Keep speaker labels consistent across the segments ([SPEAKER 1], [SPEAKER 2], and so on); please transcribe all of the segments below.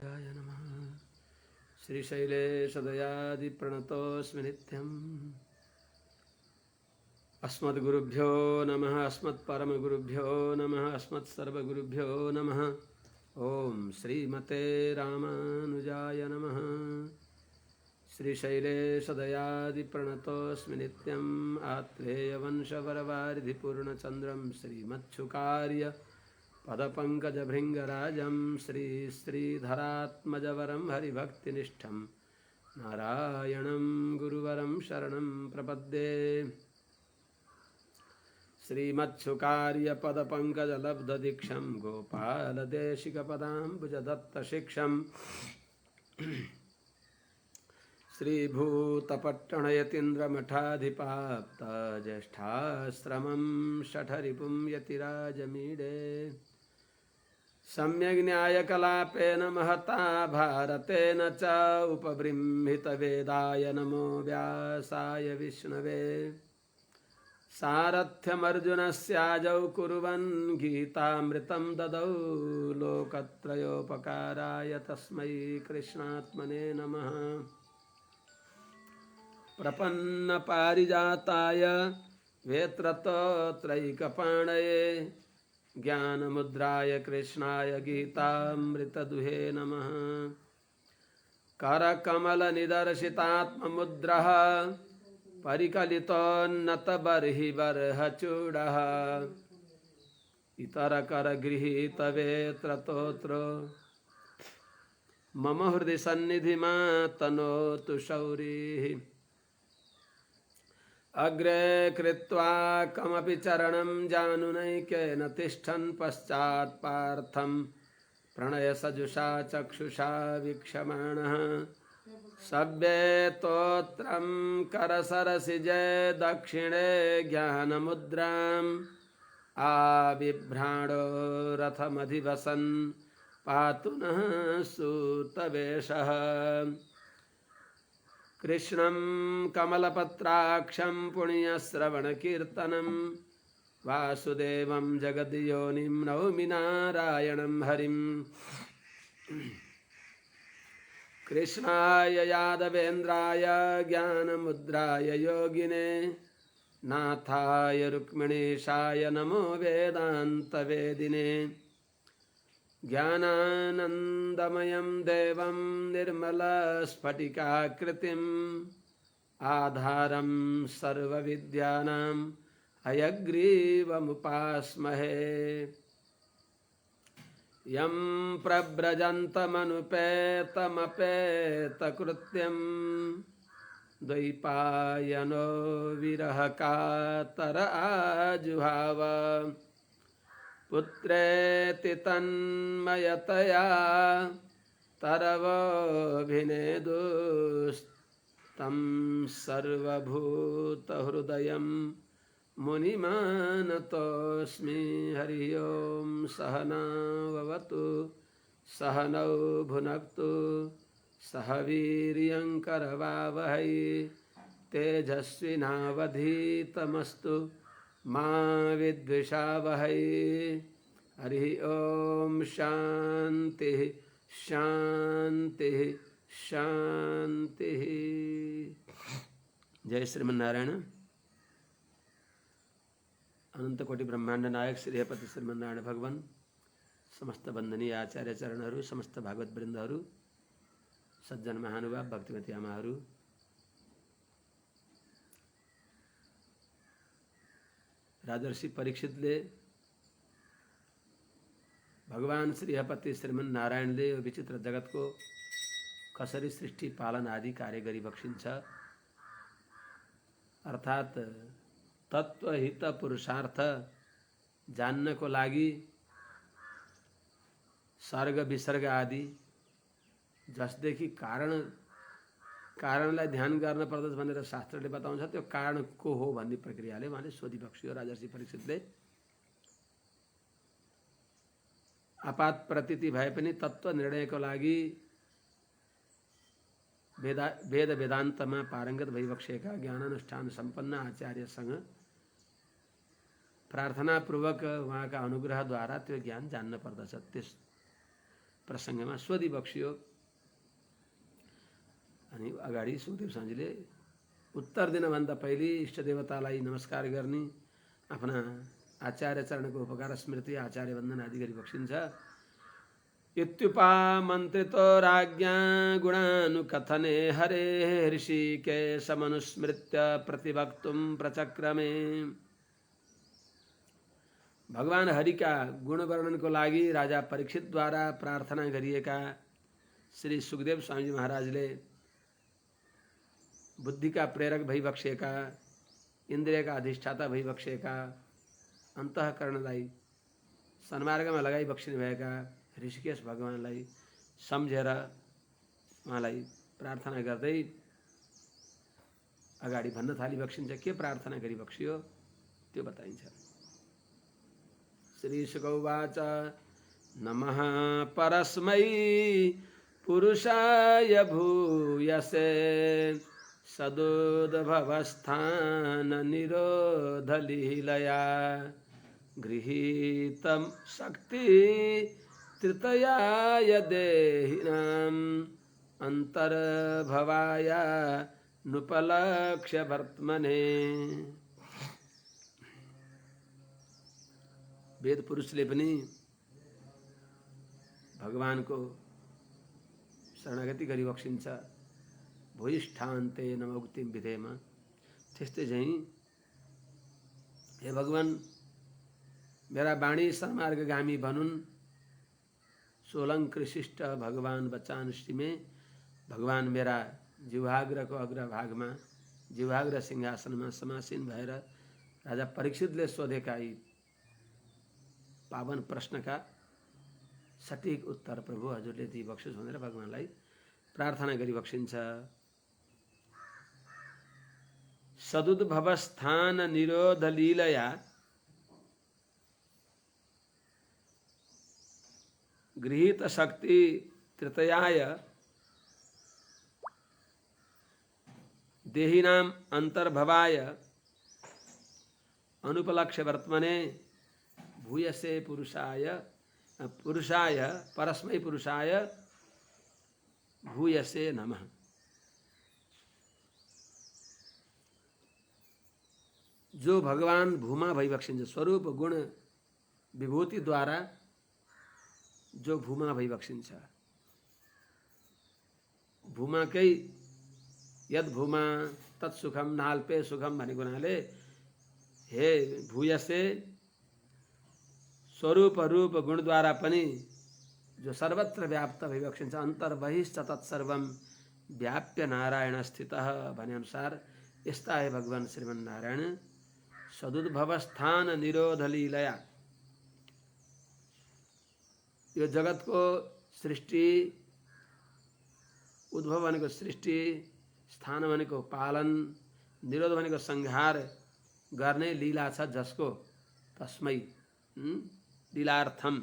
[SPEAKER 1] नमः। श्रीशैलेशदयादिप्रणतोऽस्मि नित्यम्। अस्मद्गुरुभ्यो नमः, अस्मत्परमगुरुभ्यो नमः, अस्मत्सर्वगुरुभ्यो नमः। ओम श्रीमते रामानुजाय नमः। श्रीशैलेशदयादिप्रणतोऽस्मि नित्यम्। आत्रेयवंशवरवारिधिपूर्णचन्द्रं श्रीमच्छुकार्य पदपङ्कजभृङ्गराजं श्रीधरात्मजवरं हरिभक्तिनिष्ठं नारायणं गुरुवरं शरणं प्रपद्ये। श्रीमच्छुकार्यपदपङ्कजलब्धदीक्षं गोपालदेशिकपदाम्बुजदत्तशिक्षं श्रीभूतपट्टणयतीन्द्रमठाधिपाप्तज्येष्ठाश्रमं शठरिपुं यतिराजमीडे। सम्यग्न्यायकलापेन महता भारतेन च उपबृंहितवेदाय नमो व्यासाय विष्णवे। सारथ्यमर्जुनस्याजौ कुर्वन् गीतामृतं ददौ लोकत्रयोपकाराय तस्मै कृष्णात्मने नमः। प्रपन्नपारिजाताय वेत्रतत्रैकपाणये ज्ञानमुद्राय कृष्णाय गीतामृतदुहे नमः। करकमलनिदर्शितात्ममुद्रः परिकलितोन्नतबर्हिबर्हचूडः इतरकरगृहीतवेत्रतोत्र मम हृदि सन्निधिमातनोतु शौरिः। अग्रे कृत्वा कमपि चरणं जानुनैकेन तिष्ठन् पश्चात् पार्थं प्रणयसजुषा चक्षुषा वीक्षमाणः। सव्येतोत्रं करसरसिजे दक्षिणे ज्ञानमुद्राम् आबिभ्राणो रथमधिवसन् पातु नः सूतवेषः। कृष्णं कमलपत्राक्षं पुण्यश्रवणकीर्तनं वासुदेवं जगद्योनिं नौमि नारायणं हरिं। कृष्णाय यादवेन्द्राय ज्ञानमुद्राय योगिने नाथाय रुक्मिणीशाय नमो वेदान्तवेदिने। ज्ञानानन्दमयं देवं निर्मलस्फटिकाकृतिम् आधारं सर्वविद्यानां हयग्रीवमुपास्महे। यं प्रव्रजन्तमनुपेतमपेतकृत्यं द्वैपायनो विरहकातर आजुहाव। पुत्रेति तन्मयतया तरवोऽभिनेदुस्तं सर्वभूतहृदयं मुनिमानतोऽस्मि। हरि ओं सहनाववतु सहनौ भुनक्तु सह वीर्यङ्करवावहै तेजस्विनावधीतमस्तु मा विद्विषावहै। हरि ओं शांति शांति शांति। जय श्रीमन्नारायण। अनंत कोटि ब्रह्मांड नायक श्रीहपति श्रीमन्नारायण भगवान, समस्त वंदनीय आचार्य चरणहरू, समस्त भागवत वृन्दहरू, सज्जन महानुभाव भक्तिमती आमाहरू, राजर्षि परीक्षितले भगवान श्रीहपति श्रीमन्नारायणले यो विचित्र जगतको कसरी सृष्टि पालन आदि कार्य गरिबक्सिन्छ, अर्थात् तत्त्वहित पुरुषार्थ जान्नको लागि सर्ग विसर्ग आदि जसदेखि कारणलाई ध्यान गर्न पर्दछ भनेर शास्त्रले बताउँछ, त्यो कारण को हो भन्ने प्रक्रियाले उहाँले सोधिबक्सियो राजर्षि परीक्षितले। आपात प्रतीति भए पनि तत्त्व निर्णयको लागि वेद वेदान्तमा पारङ्गत भइबक्सेका ज्ञानानुष्ठान सम्पन्न आचार्यसँग प्रार्थनापूर्वक उहाँका अनुग्रहद्वारा त्यो ज्ञान जान्न पर्दछ। प्रसङ्गमा सोधी बक्सियो। अनि अगाडि सुखदेव स्वामीजीले उत्तर दिनभन्दा पहिले इष्टदेवतालाई नमस्कार गर्ने, आफ्ना आचार्य चरणको उपकार स्मृति आचार्य वन्दन आदि गरी बक्सिन्छ। इत्युपामन्त्रितो राज्ञा गुणानुकथने हरे ऋषिकेशमनुस्मृत्य प्रतिवक्तुं प्रचक्रमे। भगवान हरिका गुण वर्णनको लागि राजा परीक्षितद्वारा प्रार्थना गरिएका श्री सुखदेव स्वामीजी महाराजले बुद्धिका प्रेरक भइबक्सेका, इन्द्रियका अधिष्ठाता भइबक्सेका, अन्तःकरणलाई सन्मार्गमा लगाई बक्सिनु भएका ऋषिकेश भगवानलाई सम्झेर उहाँलाई प्रार्थना गर्दै अगाडि भन्न थाली बक्सिन्छ। के प्रार्थना गरी बक्सियो त्यो बताइन्छ। श्री शुक उवाच नमः परस्मै पुरुषाय भूयसे सदुद्भवस्थान निरोधलीलया गृहीतं शक्ति तृतयाय देहिनां अंतर्भवाय नुपलक्ष्य वर्त्मने। वेद पुरुषले पनि भगवानको शरणागति गरी बक्सिन्छ। भूयिष्ठान्ते नमोक्तिं विधेम। त्यस्तै झैं हे भगवान मेरा वाणी सन्मार्गगामी भनुन्। सोलंकृशिष्ट भगवान बचानुष्टि में भगवान मेरा जिह्वाग्रको अग्रभागमा जिह्वाग्र सिंहासनमा समासीन भएर राजा परीक्षितले सोधेका यी पावन प्रश्नका सटीक उत्तर प्रभु हजुरले दिइबक्सोस् भनेर भगवानलाई प्रार्थना गरी बक्सिन्छ। सदुद्भवस्थान निरोध लीलया गृहीत शक्ति तृतयाय देहिनाम अंतर्भवाय अनुपलक्ष्य वर्त्मने भूयसे पुरुषाय परस्मै पुरुषाय भूयसे नमः। जो भगवान भूमा भइबक्सिन्छ, स्वरूप गुण विभूति द्वारा जो भूमा भइबक्सिन्छ, भूमाकै यद भूमा तत्सुखम नाल्पे सुखम भनेको हुनाले हे भूयसे स्वरूप रूप गुण द्वारा पनि जो सर्वत्र व्याप्त भइबक्सिन्छ, अन्तर्बहिश्च तत्सर्वम व्याप्य नारायण स्थितः भने अनुसार यस्ता है भगवान श्रीमन नारायण सदुद्भवस्थान निरोध लीलया। यो जगतको सृष्टि, उद्भव भनेको सृष्टि, स्थान भनेको पालन, निरोध भनेको संहार गर्ने लीला छ जसको तस्मै लीलार्थम।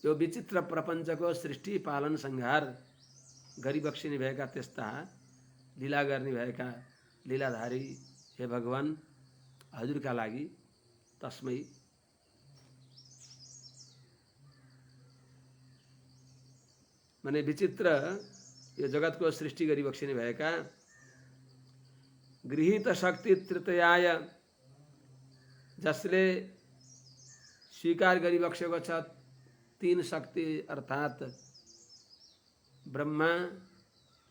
[SPEAKER 1] यो विचित्र प्रपञ्चको सृष्टि पालन संहार गरिबक्सिने भएका त्यस्ता लीला गर्ने भएका लीलाधारी हे भगवान हजुरका लागि तस्मै माने विचित्र यो जगतको सृष्टि गरिबक्सिने भएका गृहीत शक्ति तृतीयाय जसले स्वीकार गरिबक्सेको छ तीन शक्ति अर्थात ब्रह्मा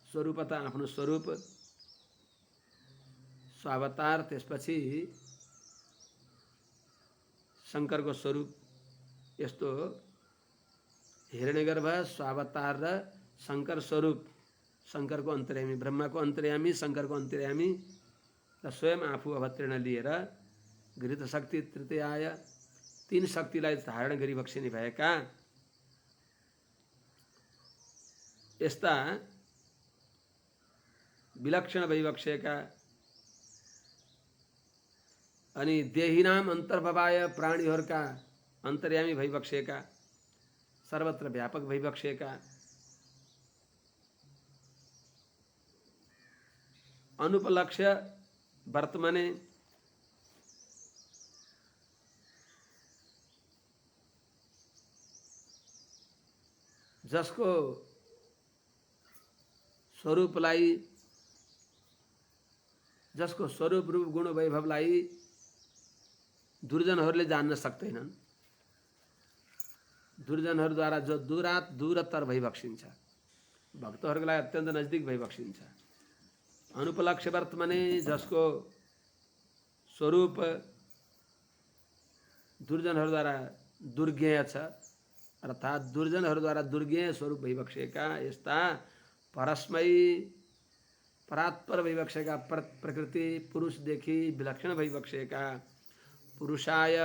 [SPEAKER 1] स्वरूपता आफ्नो स्वरूप स्वावतार, त्यसपछि शंकरको स्वरूप, यस्तो हिरण्यगर्भ स्वावतार र शंकर स्वरूप, शंकरको अन्तर्यामी, ब्रह्माको अन्तर्यामी, शंकरको अन्तर्यामी र स्वयं आफू अवतीर्ण लिएर गृहीत शक्ति तृतीयाय तीन शक्तिलाई धारण गरिबक्सिने भएका यस्ता विलक्षण भइबक्सेका अनि देहिनाम अन्तर्भवाय प्राणीहरूका अन्तर्यामी भइबक्सेका, सर्वत्र व्यापक भइबक्सेका, अनुपलक्ष्य वर्तमाने जसको स्वरूपलाई, जसको स्वरूप रूप गुण वैभवलाई दुर्जनहरूले जान्न सक्दैनन्, दुर्जनहरूद्वारा जो दूरतर भइबक्सिन्छ, भक्तहरूको लागि अत्यन्त नजिक भइबक्सिन्छ। अनुपलक्ष्यवर्त माने जसको स्वरूप दुर्जनहरूद्वारा दुर्ज्ञेय छ, अर्थात् दुर्जनहरूद्वारा दुर्ज्ञेय स्वरूप भइबक्सेका यस्ता परस्मै परात्पर भइबक्सेका प्रकृति पुरुषदेखि विलक्षण भइबक्सेका पुरुषाय,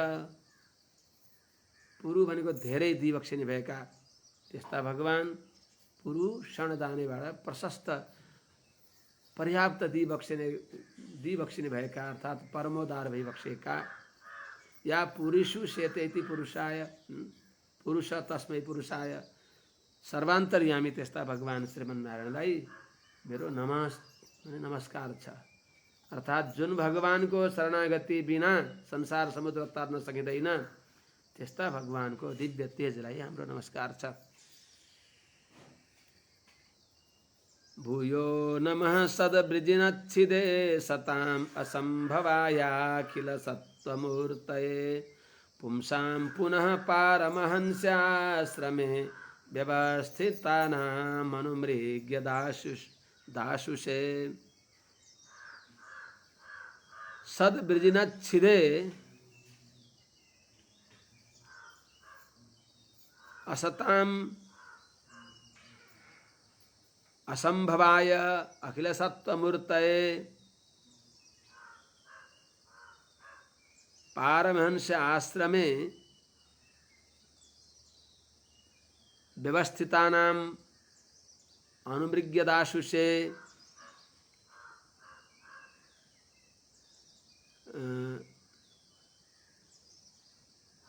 [SPEAKER 1] पुरु भनेको धेरै दिइबक्सिने भएका यस्ता भगवान पुरुषण दानेबाट प्रशस्त पर्याप्त दिइबक्सिने भएका अर्थात् परमोदार भइबक्सेका या पुरुषु सेतेति पुरुषाय, पुरुष तस्मै पुरुषाय सर्वान्तर्यामी त्यस्ता भगवान श्रीमन्नारायणलाई मेरो नमस्कार छ। अर्थात् जुन भगवानको शरणागति बिना संसार समुद्र तार्न सकिँदैन त्यस्ता भगवानको दिव्य तेजलाई हाम्रो नमस्कार छ। भूयो नमः सद्वृजिनच्छिदे सताम् असम्भवायाखिल सत्त्वमूर्तये पुंसां पुनः पारमहंस्याश्रमे व्यवस्थितानाम् अनुमृग्य दाशुषे। सद्वृजिनच्छिदे असताम् असंभवाय अखिल सत्त्वमूर्तये पारमहंस आश्रमे व्यवस्थितानाम् अनुमृग्य दाशुषे।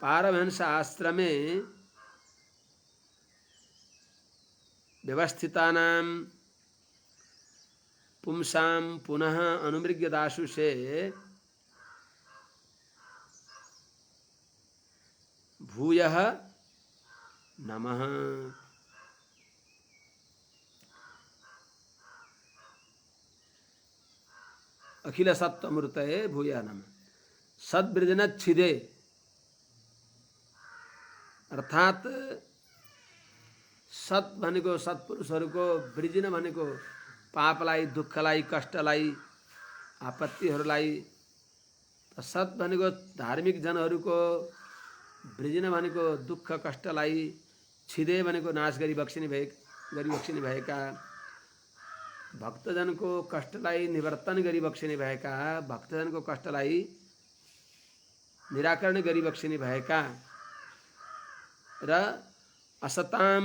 [SPEAKER 1] पारमहंस आश्रमे व्यवस्थितानां पुंसां पुनः अनुमृग्य दाशुषे भूयः नमः। अखिल सत्त्वमूर्तये भूयः नमः। सद्वृजनच्छिदे अर्थात् सत् भनेको सत्पुरुषहरूको, वृजिन भनेको पापलाई, दुःखलाई, कष्टलाई, आपत्तिहरूलाई, सत् भनेको धार्मिक जनहरूको, वृजिन भनेको दुःख कष्टलाई, छिदे भनेको नाश गरिबक्सिने भएका, भक्तजनको कष्टलाई निवर्तन गरिबक्सिने भएका, भक्तजनको कष्टलाई निराकरण गरिबक्सिने भएका र असताम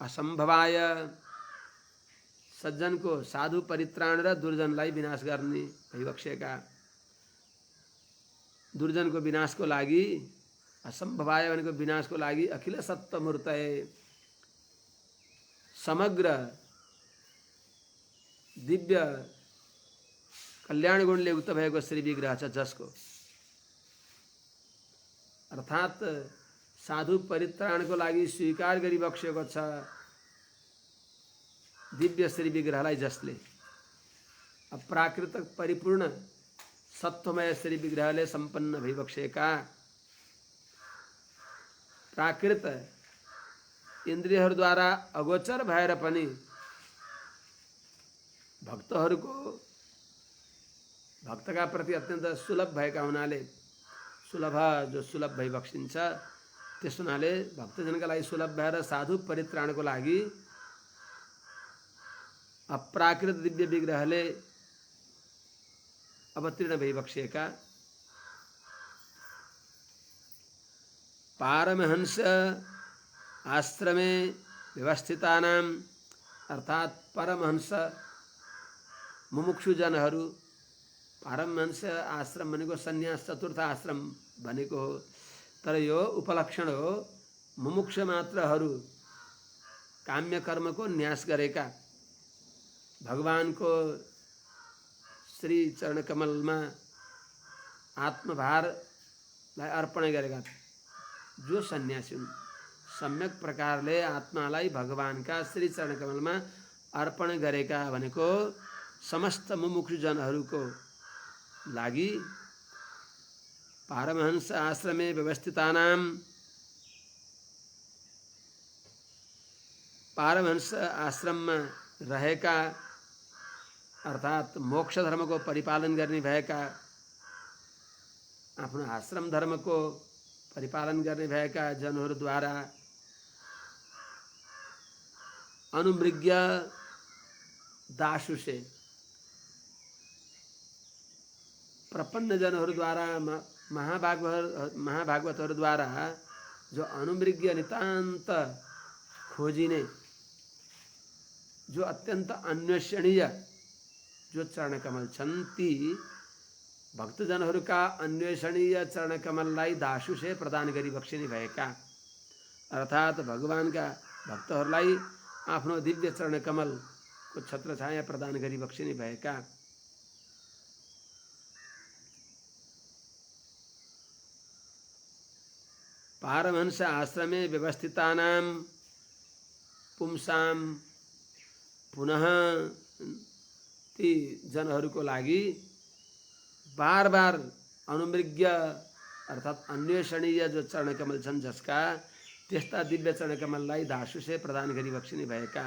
[SPEAKER 1] असंभवाय सज्जनको साधु परित्राण र दुर्जनलाई विनाश गर्ने भइबक्सेका, दुर्जनको विनाशको लागि, असंभवाय भनेको विनाशको लागि, अखिल सत्त्वमूर्तये समग्र दिव्य कल्याण गुणले युक्त भएको श्री विग्रह छ जसको, अर्थात् साधु परित्राणको लागि स्वीकार गरिबक्सेको छ दिव्य श्री विग्रहलाई, जसले अप्राकृत परिपूर्ण सत्वमय श्री विग्रहले सम्पन्न भइबक्सेका, प्राकृत इन्द्रियहरूद्वारा अगोचर भएर पनि भक्तहरूको, भक्तका प्रति अत्यन्त सुलभ भएका हुनाले, सुलभ जो सुलभ भइबक्सिन्छ त्यस हुनाले भक्तजनका लागि सुलभ भएर साधु परित्राणको लागि अप्राकृत दिव्य विग्रहले अवतीर्ण भइबक्सेका पारमहंस आश्रमे व्यवस्थितानाम् अर्थात् परमहंस मुमुक्षुजनहरू, पारमहंस आश्रम भनेको सन्यास चतुर्थ आश्रम भनेको हो, तर यो उपलक्षण हो मुमुक्ष मात्रहरू, काम्य कर्मको न्यास गरेका, भगवानको श्री चरण कमलमा आत्मभारलाई अर्पण गरेका जो सन्यासी हुन्, सम्यक प्रकारले आत्मालाई भगवानका श्री चरणकमलमा अर्पण गरेका भनेको समस्त मुमुक्षुजनहरूको लागि पारमहंस आश्रमे व्यवस्थितानाम पारमहंस आश्रममा रहेका अर्थात् मोक्ष धर्मको परिपालन गर्ने भएका आफ्नो आश्रम धर्मको परिपालन गर्ने भएका जनहरूद्वारा अनुमृग्य दासुसे प्रपन्न जनहरूद्वारा महाभागवतहरूद्वारा जो अनुमृग्य नितान्त खोजिने जो अत्यंत अन्वेषणीय जो चरणकमल छन् ती भक्तजनहरूका अन्वेषणीय चरणकमललाई दासुसे प्रदान गरी बक्सिने भएका अर्थात् भगवानका भक्तहरूलाई आफ्नो दिव्य चरणकमलको छत्रछाया प्रदान गरी बक्सिने भएका पारमहंस आश्रमे व्यवस्थितानां पुंसाम पुनः ती जनहरूको लागि बार बार अनुमृग्य अर्थात् अन्वेषणीय जो चरणकमल छन् जसका त्यस्ता दिव्य चरणकमललाई दासुसे प्रदान गरी बक्सिने भएका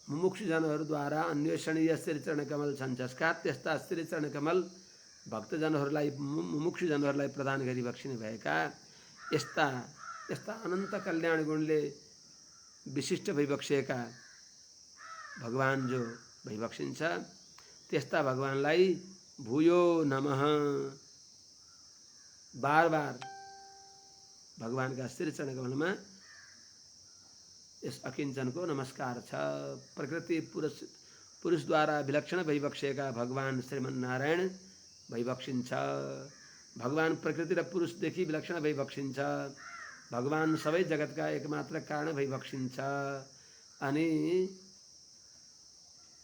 [SPEAKER 1] मुमुक्षु जनहरूद्वारा अन्वेषणीय श्री चरणकमल छन् जसका त्यस्ता श्री चरणकमल भक्तजनहरूलाई मुमुक्षु जनहरूलाई प्रदान गरी बक्सिने भएका यस्ता यस्ता अनन्त कल्याण गुणले विशिष्ट भइबक्सिएका भगवान जो भइबक्सिन्छ त्यस्ता भगवानलाई भूयो नमः बार बार भगवानका श्री चरणकमलमा यस अकिञ्चनको नमस्कार छ। प्रकृति पुरुषद्वारा विलक्षण भइबक्सिएका भगवान श्रीमन्नारायण भइबक्सिन्छ। भगवान प्रकृति र पुरुषदेखि विलक्षण भइबक्सिन्छ। भगवान सबै जगतका एकमात्र कारण भइबक्सिन्छ। अनि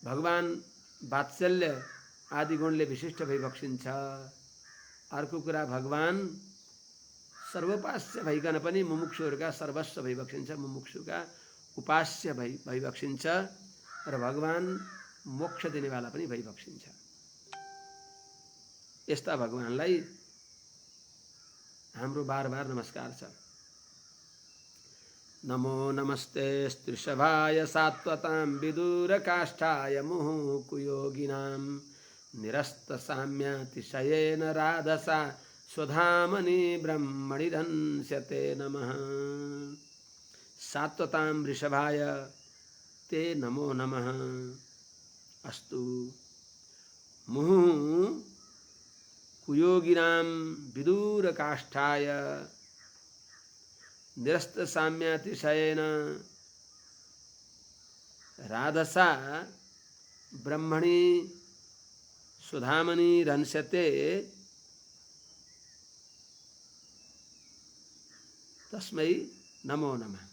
[SPEAKER 1] भगवान वात्सल्य आदि गुणले विशिष्ट भइबक्सिन्छ। अर्को कुरा भगवान सर्वोपास्य भइकन पनि मुमुक्षुहरूका सर्वस्व भइबक्सिन्छ। मुमुक्षुका उपास्य भइबक्सिन्छ र भगवान मोक्ष दिनेवाला पनि भइबक्सिन्छ। यस्ता भगवानलाई हाम्रो बार बार नमस्कार छ। नमो नमस्ते स्त्रिशभाय सात्वतां विदूरकाष्ठाय मुहुकुयोगिनां निरस्तसाम्यातिशयेन राधसा स्वधामनि ब्रह्मणि धन्स्यते नमः। सात्वतां वृषभाय ते नमो नमः अस्तु। मुहुः कुयोगिनां विदूरकाष्ठाय निरस्तसाम्यातिशयेन राधसा ब्रह्मणि सुधामनि रंस्यते तस्मै नमो नमः।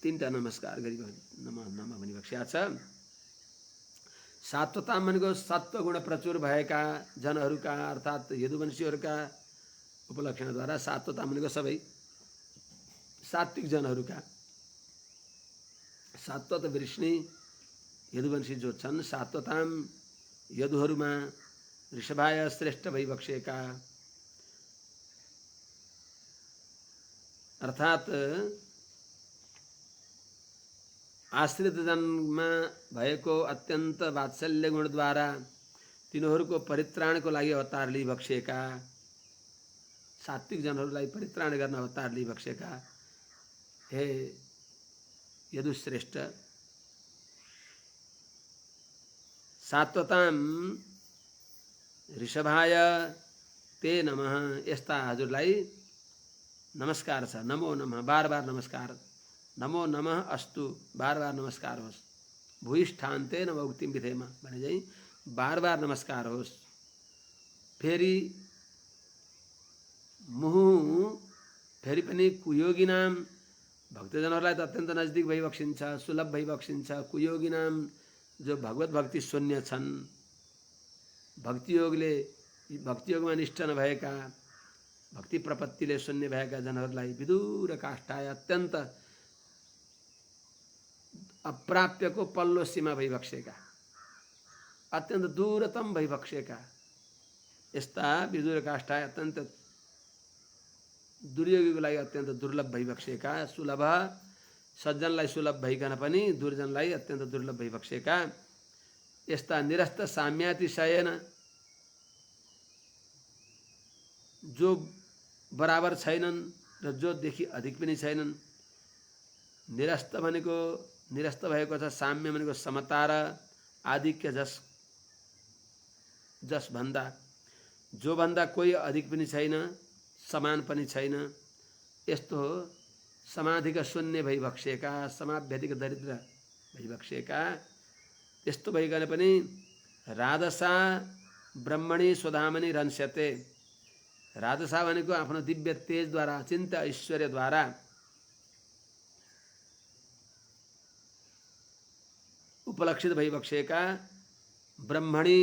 [SPEAKER 1] तीनटा नमस्कार गरी नमः नमः भनिबक्सिया छ। सात्वता भनेको सत्वगुण प्रचुर भएका जनहरूका अर्थात् यदुवंशीहरूका उपलक्षणद्वारा सात्वता भनेको सबै सात्विक जनहरूका सात्वत वृष्णि यदुवंशी जो छन् सात्वताम यदुहरूमा ऋषभाय श्रेष्ठ भइबक्सिएका अर्थात् आश्रित जनमा भएको अत्यन्त वात्सल्य गुणद्वारा तिनीहरूको परित्राणको लागि अवतार लिइबक्सिएका सात्विक जनहरूलाई परित्राण गर्न अवतार लिइबक्सिएका हे यदुश्रेष्ठ सात्वताम ऋषभाय ते नमः। यस्ता हजुरलाई नमस्कार छ। नमो नमः बार बार नमस्कार। नमो नमः अस्तु बार बार नमस्कार होस्। भूयिष्ठान्ते नम उक्तिम विधेमा भने चाहिँ बार बार नमस्कार होस्। फेरि मुहु फेरि पनि कुयोगिनाम भक्तजनहरूलाई त अत्यन्त नजिक भइबक्सिन्छ, सुलभ भइबक्सिन्छ। कुयोगिनाम जो भगवत भक्ति शून्य छन्, भक्तियोगमा निष्ठ नभएका भक्ति प्रपत्तिले शून्य भएका जनहरूलाई विदूर काष्ठाय अत्यन्त अप्राप्यको पल्लो सीमा भइबक्सेका, अत्यन्त दूरतम भइबक्सेका यस्ता विदूर काष्ठाय अत्यन्त दुर्योगीको लागि अत्यन्त दुर्लभ भइबक्सेका, सुलभ सज्जनलाई सुलभ भइकन पनि दुर्जनलाई अत्यन्त दुर्लभ भइबक्सेका यस्ता निरस्त साम्यातिशयन, जो बराबर छैनन् र जोदेखि अधिक पनि छैनन्। निरस्त भनेको निरस्त भएको छ, साम्य भनेको समता र आधिक्य जसभन्दा, जोभन्दा कोही अधिक पनि छैन, समान पनि छैन, यस्तो हो समाधिका शून्य भइबक्सेका, समाभ्यधिक दरिद्र भइबक्सेका, त्यस्तो भइकन पनि राधसा ब्रह्मणी स्वधामनी रन्स्यते। राधसा भनेको आफ्नो दिव्य तेजद्वारा, अचिन्त्य ऐश्वर्यद्वारा उपलक्षित भइबक्सेका ब्रह्मणी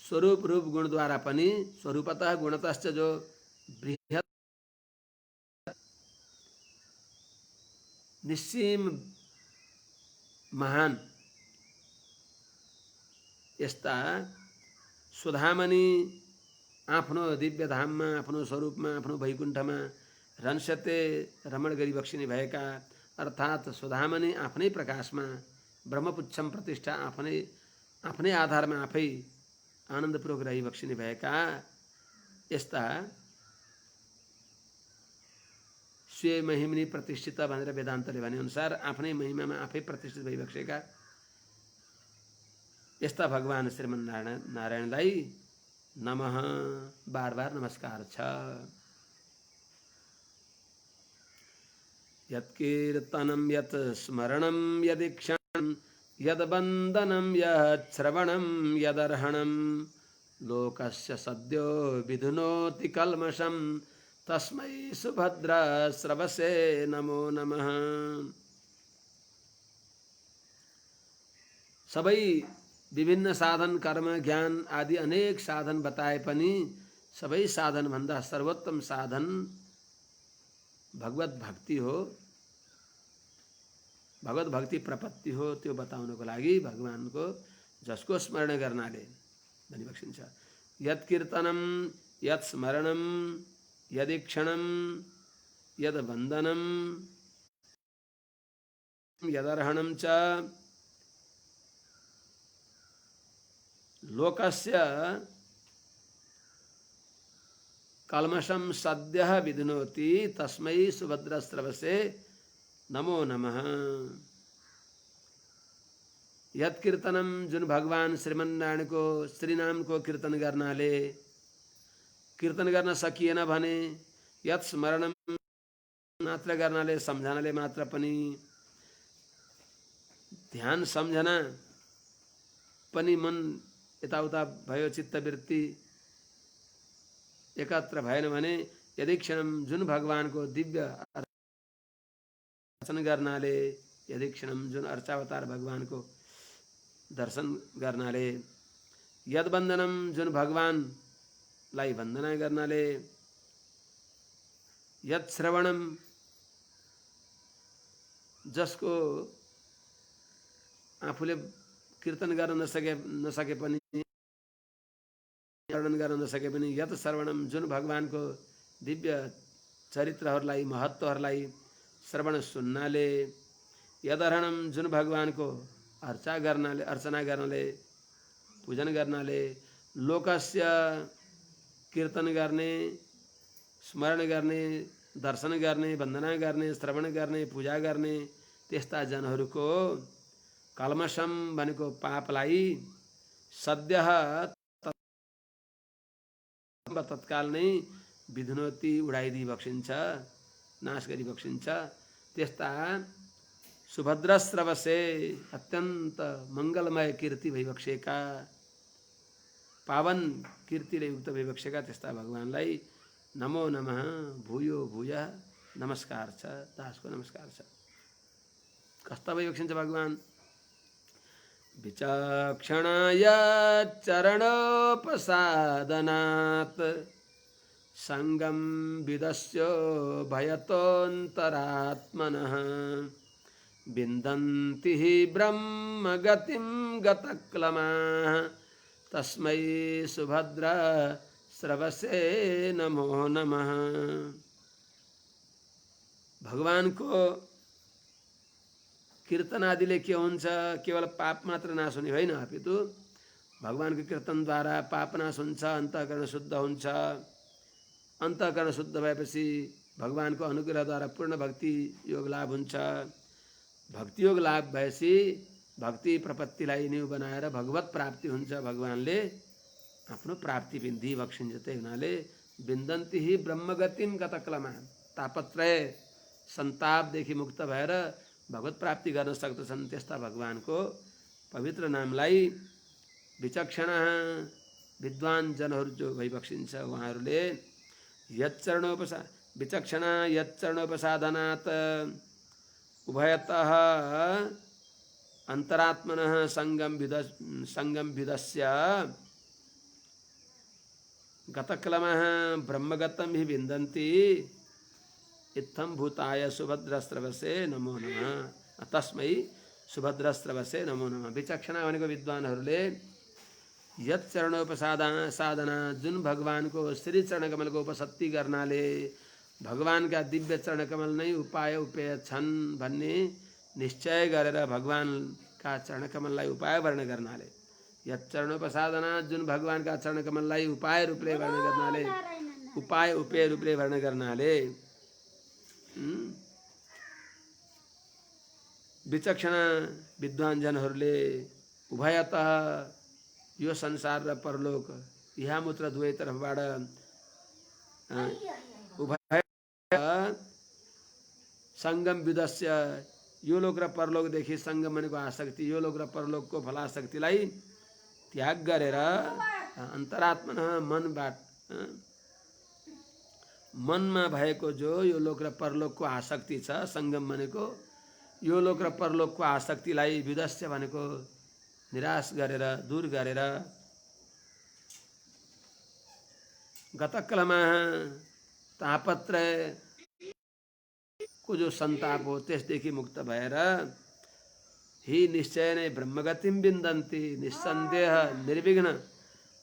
[SPEAKER 1] स्वरूप रूप गुणद्वारा पनि, स्वरूपतः गुणतश्च जो बृहत् निस्सीम महान यस्ता सुधामणि आफ्नो दिव्य धाममा, आफ्नो स्वरूपमा, आफ्नो वैकुण्ठमा रन्स्यते रमण गरिबक्सिने भएका, अर्थात् सुधामणि आफ्नै प्रकाशमा ब्रह्मपुच्छम प्रतिष्ठा आफ्नै आधारमा आफै आनन्दपूर्वक रहिबक्सिने भएका यस्ता स्वे महिमनी प्रतिष्ठित भनेर वेदान्तले भनेअनुसार आफ्नै महिमामा आफै प्रतिष्ठित भइबक्सेका यस्ता भगवान श्रीमन्नारायणलाई नमः बार बार नमस्कार छ। यत्कीर्तनं यत् स्मरणं यदीक्षणं यद्वन्दनं यच्छ्रवणं यदर्हणं लोकस्य सद्यो विधुनोति कल्मषं तस्मै सुभद्रस्रवसे नमो नमः। सबै विभिन्न साधन कर्म ज्ञान आदि अनेक साधन बताए पनि सबै साधन भन्दा सर्वोत्तम साधन भगवत भक्ति हो, भगवत भक्ति प्रपत्ति हो। त्यो बताउनको लागि भगवानको जसको स्मरण गर्नाले भनिबक्सिन्छ। यत् कीर्तनम यत् स्मरणम यदीक्षणम यद वन्दनम यदर्हणम च लोकस्य कल्मषं सद्यः विधुनोति तस्मै सुभद्रस्रवसे नमो नमः। यत् कीर्तनम जुन भगवान श्रीमन्नारायण को श्रीनाम को कीर्तन गर्नाले कीर्तन गर्न सकिएन भने यत् स्मरणम मात्र गर्नाले सम्झनाले मात्र पनि ध्यान सम्झना पनि मन यताउता भयो, चित्तवृत्ति एकत्र भएन भने यदीक्षणम जुन भगवानको दिव्य दर्शन गर्नाले, यदीक्षणम जुन अर्चावतार भगवानको दर्शन गर्नाले, यद वन्दनम जुन भगवानलाई वन्दना गर्नाले, यद श्रवणम जसको आफूले कीर्तन गर्न नसके पनि वर्णन गर्न नसके पनि यत श्रवणम जुन भगवानको दिव्य चरित्रहरूलाई महत्त्वहरूलाई श्रवण सुन्नाले, यदर्हणम जुन भगवानको अर्चना गर्नाले पूजन गर्नाले, लोकस्य कीर्तन गर्ने, स्मरण गर्ने, दर्शन गर्ने, वन्दना गर्ने, श्रवण गर्ने, पूजा गर्ने त्यस्ता जनहरूको कल्मषम भनेको पापलाई सद्यः तत्काल नै विधुनोति उडाइदिई बक्सिन्छ, नाश गरी बक्सिन्छ। त्यस्ता सुभद्रस्रवसे अत्यन्त मङ्गलमय कीर्ति भइबक्सेका, पावन कीर्तिले युक्त भइबक्सेका त्यस्ता भगवानलाई नमो नमः भूयो भूयः नमस्कार छ, दासको नमस्कार छ। कस्ता भइबक्सिन्छ भगवान? विचक्षणाय चरणोपसादनात् संगम विदस्यो भयतोऽन्तरात्मनः विन्दन्ति हि ब्रह्मगतिं गतक्लमाः तस्मै सुभद्रा श्रवसे नमो नमः। भगवान को कीर्तन आदिले के हुन्छ? केवल पाप मात्र नाश हुने होइन, अपितु भगवानको कीर्तनद्वारा पाप नाश हुन्छ, अन्तःकरण शुद्ध हुन्छ। अन्तःकरण शुद्ध भएपछि भगवानको अनुग्रहद्वारा पूर्ण भक्ति योग लाभ हुन्छ। भक्ति योग लाभ भएपछि भक्ति प्रपत्तिलाई न्यू बनाएर भगवत प्राप्ति हुन्छ। भगवानले आफ्नो प्राप्ति पनि दिइबक्सिन्छ। त्यही हुनाले विन्दन्ति हि ब्रह्मगतिम गतक्लमा, तापत्रय सन्तापदेखि मुक्त भएर भगवत प्राप्ति गर्न सक्दछन्। त्यस्ता भगवानको पवित्र नामलाई विचक्षण विद्वान जनहरू जो भइबक्सिन्छ उहाँहरूले विचक्षण यच्चरणोपसाधनात् उभयतः अन्तरात्मनः संगम विदस्य गतक्लमः ब्रह्मगतं हि विन्दन्ति इत्थं भूताय सुभद्रस्त्रवसे नमो नमः। तस्मै सुभद्रस्त्रवसे नमो नमः। विचक्षण भनेको विद्वानहरूले यत चरणोपसाधना जुन भगवानको श्री चरणकमलको उपसत्ति गर्नाले भगवानका दिव्य चरणकमल नै उपाय उपेय छन् भन्ने निश्चय गरेर भगवानका चरणकमललाई उपाय वर्ण गर्नाले, यत चरणोपसाधना जुन भगवानका चरणकमललाई उपाय रूपले वर्ण गर्नाले, उपाय उपेय रूपले वर्ण गर्नाले विचक्षण विद्वान जनहरूले उभयतः यो संसार र परलोक इहामुत्र दुवै तर्फबाट उभय संगम विदस्य, यो लोक र परलोकदेखि संगम भनेको आसक्ति, यो लोक र परलोकको फलासक्तिलाई त्याग गरेर अन्तरात्मन मनबाट मनमा भएको जो यो लोक र परलोकको आसक्ति छ, संगम भनेको यो लोक र परलोकको आसक्तिलाई विदस्य भनेको निराश गरेर दूर गरेर गतक्लमा तापत्रय को जो संताप हो त्यसदेखि मुक्त भएर ही निश्चय नै ब्रह्मगतिम विन्दन्ति, निस्सन्देह निर्विघ्न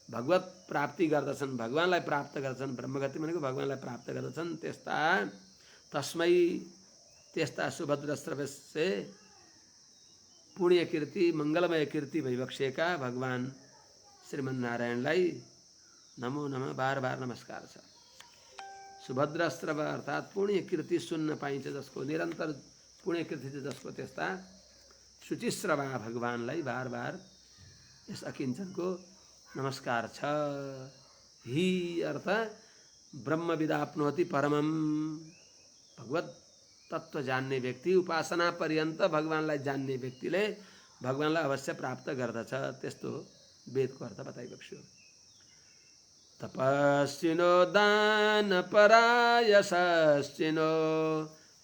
[SPEAKER 1] भगवत प्राप्ति गर्दछन्, भगवानलाई प्राप्त गर्दछन्। ब्रह्मगति भनेको भगवानलाई प्राप्त गर्दछन्। त्यस्ता तस्मै त्यस्ता सुभद्रस्त्रवसे पुण्य कीर्ति मंगलमय कीर्ति भइबक्सेका भगवान श्रीमन्नारायणलाई नमो नमः बार बार नमस्कार छ। सुभद्रस्त्रव अर्थात् पुण्य कीर्ति सुन्न पाइन्छ जसको, निरन्तर पुण्य कीर्ति जसको, त्यस्ता शुचिश्रवा भगवानलाई बार बार यस अकिञ्चनको नमस्कार छ। ही अर्थ ब्रह्मविदाप्नोति परमम, भगवत तत्व जान्ने व्यक्ति, उपासना पर्यन्त भगवानलाई जान्ने व्यक्तिले भगवानलाई अवश्य प्राप्त गर्दछ। त्यस्तो वेदको अर्थ बताइबक्स्यो। तपस्विनो दानपरायशस्विनो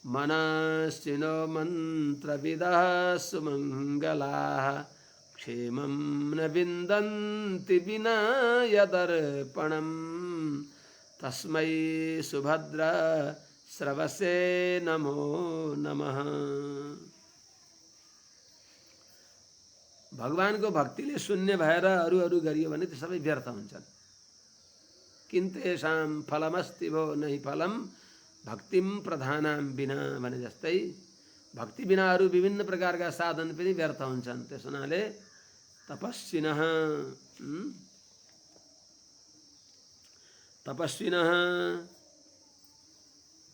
[SPEAKER 1] मनस्विनो मन्त्रविदः सुमङ्गलाः क्षेमं न विन्दन्ति विना यदर्पणं तस्मै सुभद्रा श्रवसे नमो नमः। भगवानको भक्तिले शून्य भएर अरू अरू गरियो भने त्यो सबै व्यर्थ हुन्छन्। किन्तेषां फलमस्ति भो नहि फलम भक्तिम प्रधानां बिना भने जस्तै भक्ति बिना अरू विभिन्न प्रकारका साधन पनि व्यर्थ हुन्छन्। त्यस हुनाले तपस्विनः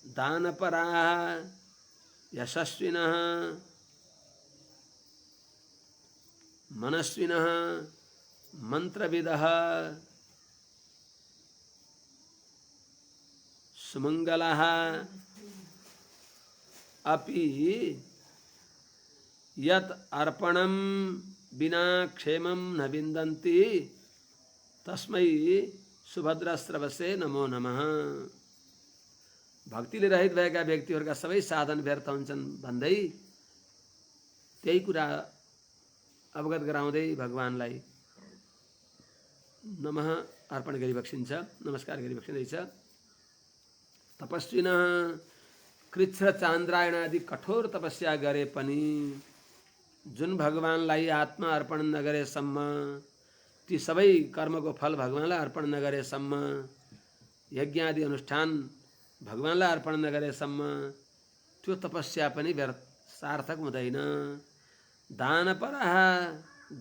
[SPEAKER 1] दानपराः यशस्विनः मनस्विनः मंत्रविदः सुमंगलाः अपि यत् अर्पणं बिना क्षेमं न विन्दन्ति तस्मै सुभद्रस्त्रवसे नमो नमः। भक्तिले रहित भएका व्यक्तिहरूका सबै साधन व्यर्थ हुन्छन् भन्दै त्यही कुरा अवगत गराउँदै भगवानलाई नमः अर्पण गरिबक्सिन्छ, नमस्कार गरिबक्सिँदैछ। तपस्विनः कृच्छ चान्द्रायण आदि कठोर तपस्या गरे पनि जुन भगवानलाई आत्मा अर्पण नगरेसम्म, ती सबै कर्मको फल भगवानलाई अर्पण नगरेसम्म, यज्ञ आदि अनुष्ठान भगवानलाई अर्पण नगरेसम्म त्यो तपस्या पनि सार्थक हुँदैन। दानपरः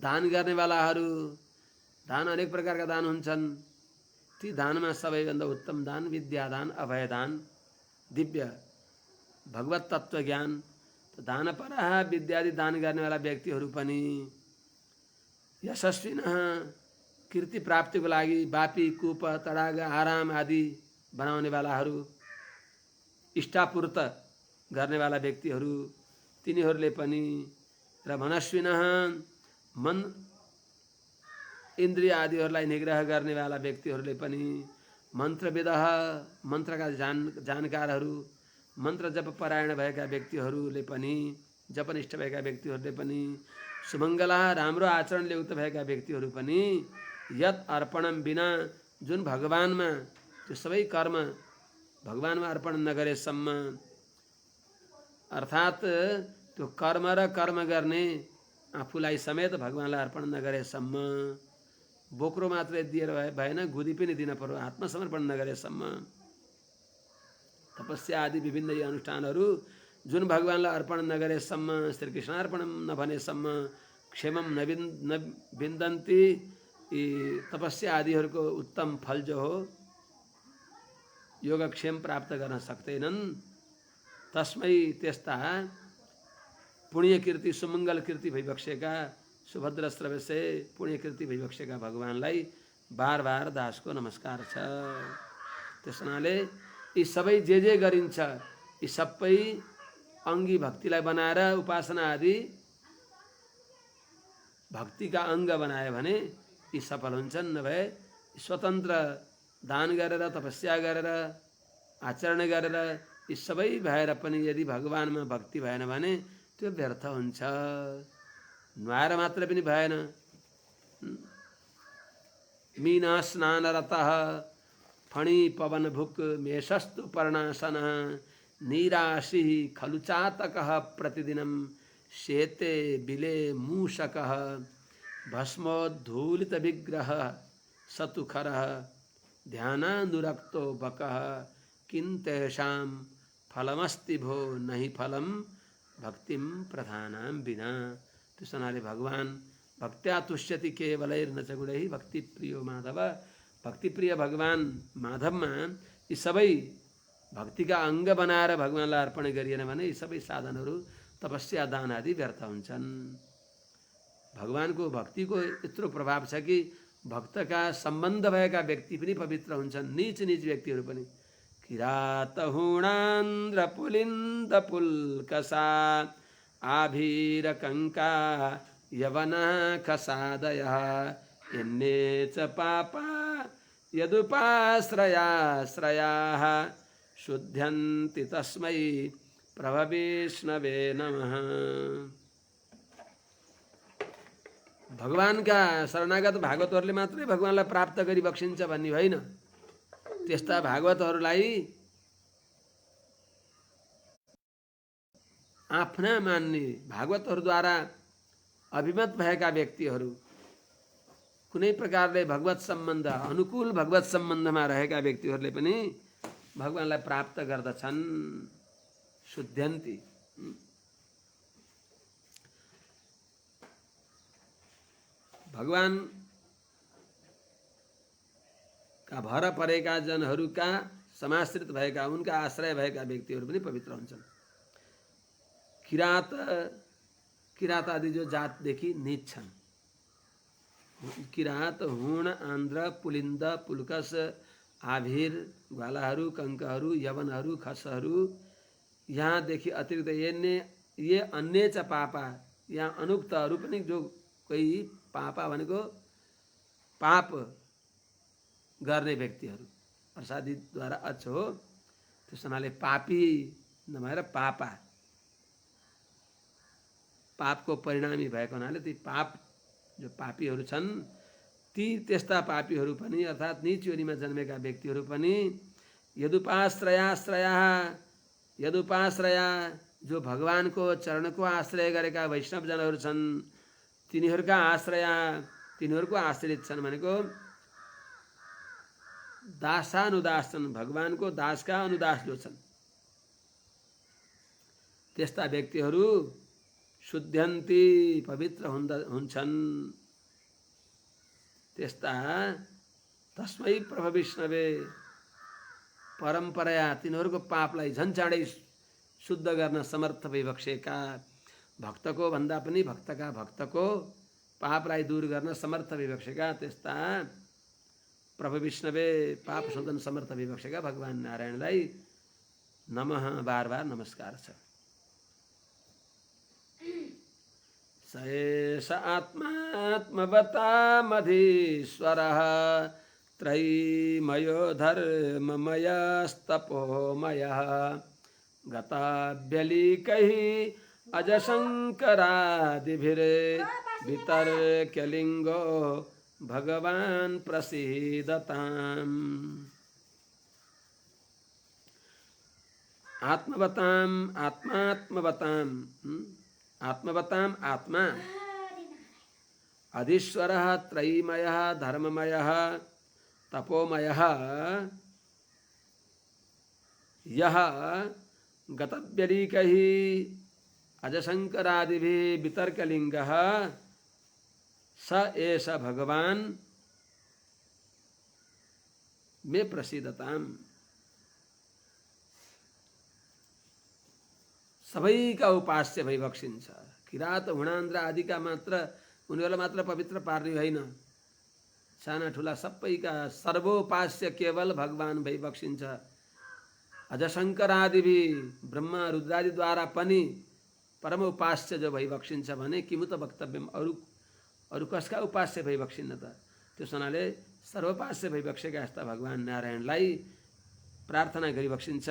[SPEAKER 1] दान गर्नेवालाहरू, दान अनेक प्रकारका दान हुन्छन्, ती दानमा सबैभन्दा उत्तम दान विद्यादान, अभयदान, दिव्य भगवत तत्व ज्ञान। दानपरः विद्यादि दान गर्नेवाला व्यक्तिहरू पनि यशस्विनः कीर्ति प्राप्तिको लागि बापी कूप तडाग आराम आदि बनाउनेवालाहरू, इष्टापूर्त गर्नेवाला व्यक्तिहरू तिनीहरूले पनि, र मनस्विनः मन इन्द्रिय आदिहरूलाई निग्रह गर्नेवाला व्यक्तिहरूले पनि, मन्त्रविदः मन्त्रका जानकारहरू, मन्त्र जप परायण भएका व्यक्तिहरूले पनि, जपनिष्ठ भएका व्यक्तिहरूले पनि, सुमङ्गला राम्रो आचरणले युक्त भएका व्यक्तिहरू पनि यत अर्पणम बिना जुन भगवानमा त्यो सबै कर्म भगवानमा अर्पण नगरेसम्म, अर्थात् त्यो कर्म र कर्म गर्ने आफूलाई समेत भगवानलाई अर्पण नगरेसम्म, बोक्रो मात्रै दिएर भएन, गुदी पनि दिन पर्यो, आत्मसमर्पण नगरेसम्म, तपस्या आदि विभिन्न यी अनुष्ठानहरू जुन भगवानलाई अर्पण नगरेसम्म, श्रीकृष्णार्पणम नभनेसम्म क्षेमम नविन्दन्ति, यी तपस्या आदिहरूको उत्तम फल जो हो योगक्षेम प्राप्त गर्न सक्दैनन्। तस्मै त्यस्ता पुण्य कीर्ति सुमङ्गल कीर्ति भइबक्सेका सुभद्र श्रवसे पुण्य कीर्ति भइबक्सेका भगवानलाई बार बार दासको नमस्कार छ। त्यस हुनाले यी सबै जे गरिन्छ यी सबै अङ्गी भक्तिलाई बनाएर उपासना आदि भक्तिका अङ्ग बनायो भने यी सफल हुन्छन्। नभए स्वतन्त्र दान गरेर तपस्या गरेर आचरण गरेर यी सबै भएर पनि यदि भगवानमा भक्ति भएन भने त्यो व्यर्थ हुन्छ। नुहाएर मात्र पनि भएन। मीना स्नानरतः फणी पवन भुक मेषस्तु पर्णासन नीराशि खलु चातकः प्रतिदिनं शेते बिले मूषकः भस्मोद्धूलित विग्रह सतुखरः ध्यानानुरक्तो बकः किंतेषां फलमस्ति भो नहीं फलम भक्तिम प्रधानां बिना। त्यसो हुनाले भगवान भक्त्या तुष्यति केवलैर्न च गुणैः भक्ति प्रियो माधव। भक्ति प्रिय भगवान माधवमा यी सबै भक्तिका अङ्ग बनाएर भगवानलाई अर्पण गरिएन भने यी सबै साधनहरू तपस्या दान आदि व्यर्थ हुन्छन्। भगवानको भक्तिको यत्रो प्रभाव छ कि भक्तका सम्बन्ध भएका व्यक्ति पनि पवित्र हुन्छन्, नीच नीच व्यक्तिहरू पनि। किरात हुणान्द्र पुलिन्द पुल्कसा आभीर कंका यवना खसादयः यन्ने च पापा यदुपाश्रयाश्रयाः शुद्ध्यन्ति तस्मै प्रभविष्णवे नमः। भगवानका शरणागत भागवतहरूले मात्रै भगवानलाई प्राप्त गरी बक्सिन्छ भन्ने होइन। त्यस्ता भागवतहरूलाई आफ्ना मान्ने भागवतहरूद्वारा अभिमत भएका व्यक्तिहरू, कुनै प्रकारले भगवत सम्बन्ध अनुकूल भगवत सम्बन्धमा रहेका व्यक्तिहरूले पनि भगवानलाई प्राप्त गर्दछन्। शुद्ध्यन्ति। भगवान का भर परेका जनहरूका समाश्रित भएका उनका आश्रय भएका व्यक्तिहरू पनि पवित्र हुन्छन्। किरात आदि जो जातदेखि नीच छन्, किरात हुण आन्द्र पुलिन्द पुल्कस आभिर ग्वालाहरू कंकहरू यवनहरू खसहरू यहाँदेखि अतिरिक्त ये अन्य च पापा, यहाँ अनुक्तहरू पनि जो कोही पापा भनेको पाप गर्ने व्यक्तिहरू प्रसादीद्वारा अच हो। त्यस हुनाले पापी नभएर पापा, पापको परिणामी भएको हुनाले ती पाप जो पापीहरू छन् ती त्यस्ता पापीहरू पनि अर्थात् नीच योनिमा जन्मेका व्यक्तिहरू पनि यदुपाश्रया यदुपाश्रया जो भगवानको चरणको आश्रय गरेका वैष्णव जनहरू छन् तिनीहरूका आश्रया तिनीहरूको आश्रित छन् भनेको दासानुदास छन्, भगवानको दासका अनुदास जो छन् त्यस्ता व्यक्तिहरू शुद्ध्यन्ति पवित्र हुन्छन्। त्यस्ता तस्मै प्रभ विष्णवे परम्पराया तिनीहरूको पापलाई झन् चाँडै शुद्ध गर्न समर्थ भइबक्सेका भक्तको भन्दा पनि भक्तको पापलाई दूर गर्न समर्थ भइबक्सेका त्यस्ता प्रभु विष्णवे पाप शोधन समर्थ भइबक्सेका भगवान नारायणलाई नमः बार बार नमस्कार छ। स एष आत्मात्मवतामधीश्वरः त्रयीमयो धर्ममयस्तपोमयः गताभ्यलीकैः अजशङ्करादिभिर्वितर्क्यलिङ्गो भगवान् प्रसीदताम्। आत्मवताम् आत्मात्मवताम् आत्मवताम् आत्मा अधीश्वरः त्रयीमयः धर्ममयः तपोमयः यः गतव्यलीकैः अजशङ्करादिभिः वितर्कलिङ्गः स एष भगवान में प्रसीदताम। सबैका उपास्य भइबक्सिन्छ। किरात हुणान्द्र आदिका मात्र उनीहरूलाई मात्र पवित्र पार्ने होइन, साना ठुला सबैका सर्वोपास्य केवल भगवान भइबक्सिन्छ। अजशङ्कर आदि ब्रह्मा रुद्रादिद्वारा पनि परम उपास्य जो भइबक्सिन्छ भने किमुत वक्तव्यम, अरू कसका उपास्य भइबक्सिन्न त। त्यस हुनाले सर्वोपास्य भइबक्सेका यस्ता भगवान नारायणलाई प्रार्थना गरिबक्सिन्छ।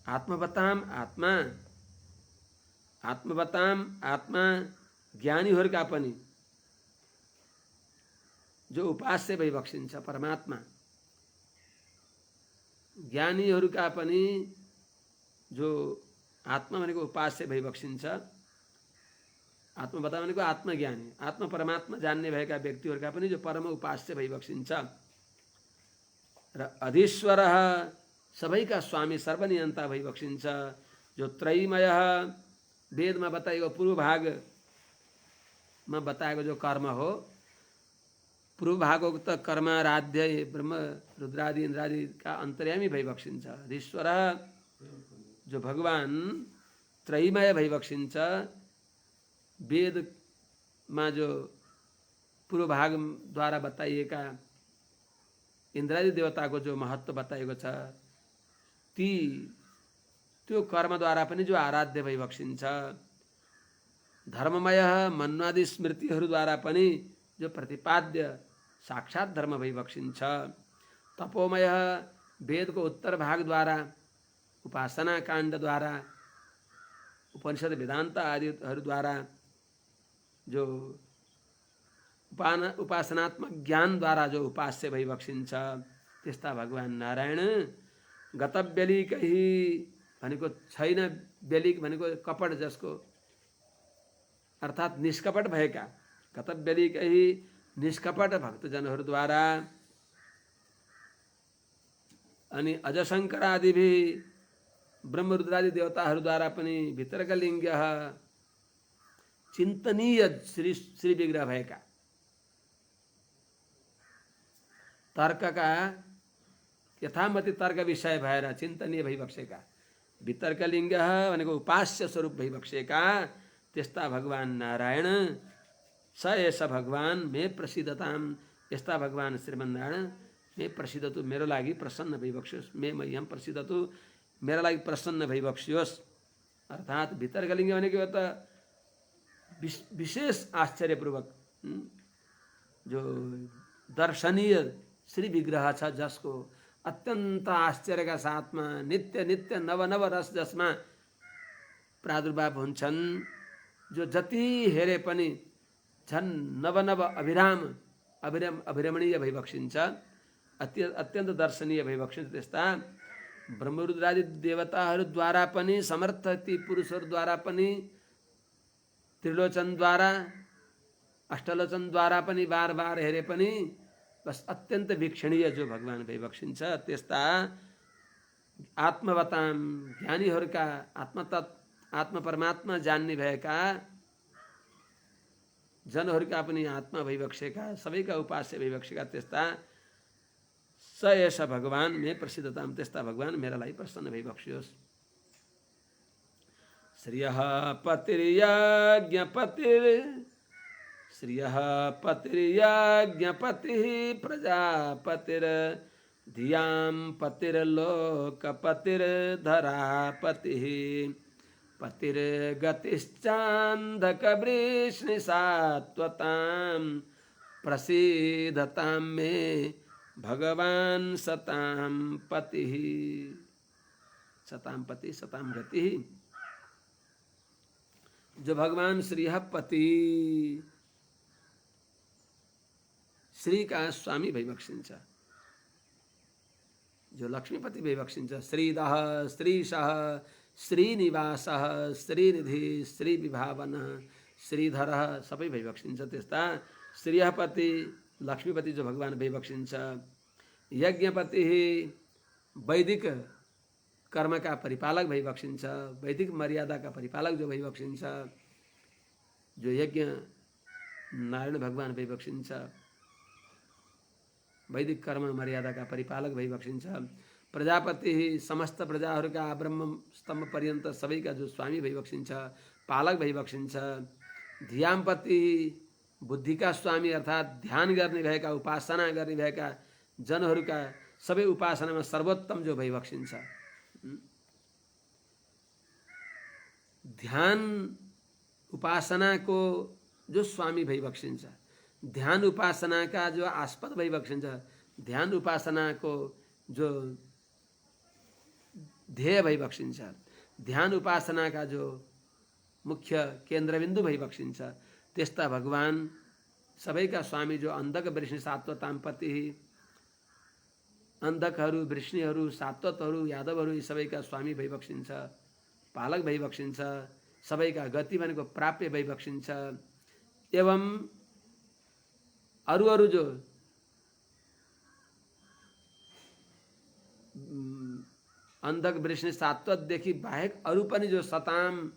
[SPEAKER 1] आत्मवताम आत्मा आत्मवताम आत्मा ज्ञानीहरूका पनि जो उपास्य भइबक्सिन्छ परमात्मा, ज्ञानीहरूका पनि जो आत्मा भनेको उपास्य भइबक्सिन्छ। आत्मवता भनेको आत्मज्ञानी, आत्मा परमात्मा जान्ने भएका व्यक्तिहरूका पनि जो परम उपास्य भइबक्सिन्छ। र अधीश्वरः सबैका स्वामी सर्वनियन्ता भइबक्सिन्छ। जो त्रयीमयः वेदमा बताएको पूर्व भागमा बताएको जो कर्म हो, पूर्व भागोक्त कर्माराध्य ब्रह्म रुद्रादि इन्द्रादिका अन्तर्यामी भइबक्सिन्छ। अधीश्वरः जो भगवान त्रयीमय भइबक्सिन्छ। वेदमा जो पूर्व भागद्वारा बताइएका इन्द्रादि देवताको जो महत्त्व बताएको छ, त्यो कर्मद्वारा पनि जो आराध्य भइबक्सिन्छ। धर्ममय मन्वादि स्मृतिहरूद्वारा पनि जो प्रतिपाद्य साक्षात धर्म भइबक्सिन्छ। तपोमय वेदको उत्तर भागद्वारा उपासना काण्डद्वारा उपनिषद वेदान्त आदिहरूद्वारा जो उपासनात्मक ज्ञानद्वारा जो उपास्य भइबक्सिन्छ त्यस्ता भगवान नारायण गतव्यलीकैः भनेको छैन, व्यलिक भनेको कपट जसको अर्थात् निष्कपट भएका, गतव्यलीकैः निष्कपट भक्तजनहरूद्वारा अनि अजशङ्करादिभि ब्रह्मरुद्रादि देवताहरूद्वारा पनि भितर्कलिङ्ग चिन्तनीय श्री विग्रह भएका तर्कका यथामति तर्क विषय भएर चिन्तनीय भइबक्सेका भितर्कलिङ्ग भनेको उपास्य स्वरूप भइबक्सेका त्यस्ता भगवान नारायण स एष भगवान मे प्रसिद्धताम। यस्ता भगवान श्रीमन्नारायण मे प्रसिद्धतु, मेरो लागि प्रसन्न भइबक्सियोस्। मे मह्यम प्रसिद्धतु, मेरा लागि प्रसन्न भइबक्सियोस्। अर्थात् भितर्कलिङ्ग भनेको त विशेष आश्चर्यपूर्वक जो दर्शनीय श्री विग्रह छ, जसको अत्यन्त आश्चर्यका साथमा नित्य नित्य नव नव रस जसमा प्रादुर्भाव हुन्छन्, जो जति हेरे पनि झन् नव नव अभिरमणीय भइबक्सिन्छ, अत्यन्त दर्शनीय भइबक्सिन्छ। त्यस्ता ब्रह्मरुद्रादि देवताहरूद्वारा पनि समर्थ ती पुरुषहरूद्वारा पनि त्रिलोचनद्वारा अष्टलोचनद्वारा पनि बार बार हेरे पनि बस अत्यन्त वीक्षणीय जो भगवान भइबक्सिन्छ त्यस्ता आत्मवताम ज्ञानीहरूका आत्म परमात्मा जान्ने भएका जनहरूका पनि आत्मा भइबक्सेका सबैका उपास्य भइबक्सेका त्यस्ता स एष भगवान मे प्रसिद्धताम त्यस्ता भगवान मेरालाई प्रसन्न भइबक्सियोस्। श्रियः पतिर्यज्ञपतिर् श्रियः पतिर्यज्ञपतिः प्रजापतिर् धियां पतिर्लोकपतिर्धरापतिः पतिर्गतिश्चान्धकवृष्णिसात्वतां प्रसीदतां मे भगवान सतां पतिः। सतां पति सतां गति जो भगवान श्री पति श्री का स्वामी भइबक्सिन्छ जो लक्ष्मीपति भइबक्सिन्छ श्रीदः श्रीशः श्रीनिवासः श्रीनिधि श्रीविभावनः श्रीधरः सबै भइबक्सिन्छ त्यस्ता श्रीपति लक्ष्मीपति जो भगवान भइबक्सिन्छ। यज्ञपति वैदिक कर्म का परिपालक भइबक्सिन्छ वैदिक मर्यादा का परिपालक जो भइबक्सिन्छ जो यज्ञ नारायण भगवान भइबक्सिन्छ वैदिक कर्म मर्यादा का परिपालक भइबक्सिन्छ। प्रजापति समस्त प्रजाहरूका ब्रह्म स्तम्भ पर्यन्त सबैका जो स्वामी भइबक्सिन्छ पालक भइबक्सिन्छ। धियामपति बुद्धि का स्वामी अर्थात ध्यान गर्ने भएका उपासना गर्ने भएका जनहरूका सबै उपासनामा सर्वोत्तम जो भइबक्सिन्छ। ध्यान उपासना को जो स्वामी भइबक्सिन्छ ध्यान उपासना का जो आस्पद भइबक्सिन्छ ध्यान उपासना को जो ध्येय भइबक्सिन्छ ध्यान उपासना का जो मुख्य केन्द्रबिन्दु भइबक्सिन्छ त्यस्ता भगवान सबैका स्वामी जो अन्धक वृष्णि सात्वतां पति अन्धकहरू वृष्णिहरू सात्वतहरू यादवहरू यी सबैका स्वामी भइबक्सिन्छ पालक भइबक्सिन्छ सबैका गति भनेको प्राप्य भइबक्सिन्छ। एवं अरू अरू जो अन्धक वृष्णि सात्वतदेखि बाहेक अरू पनि जो सताम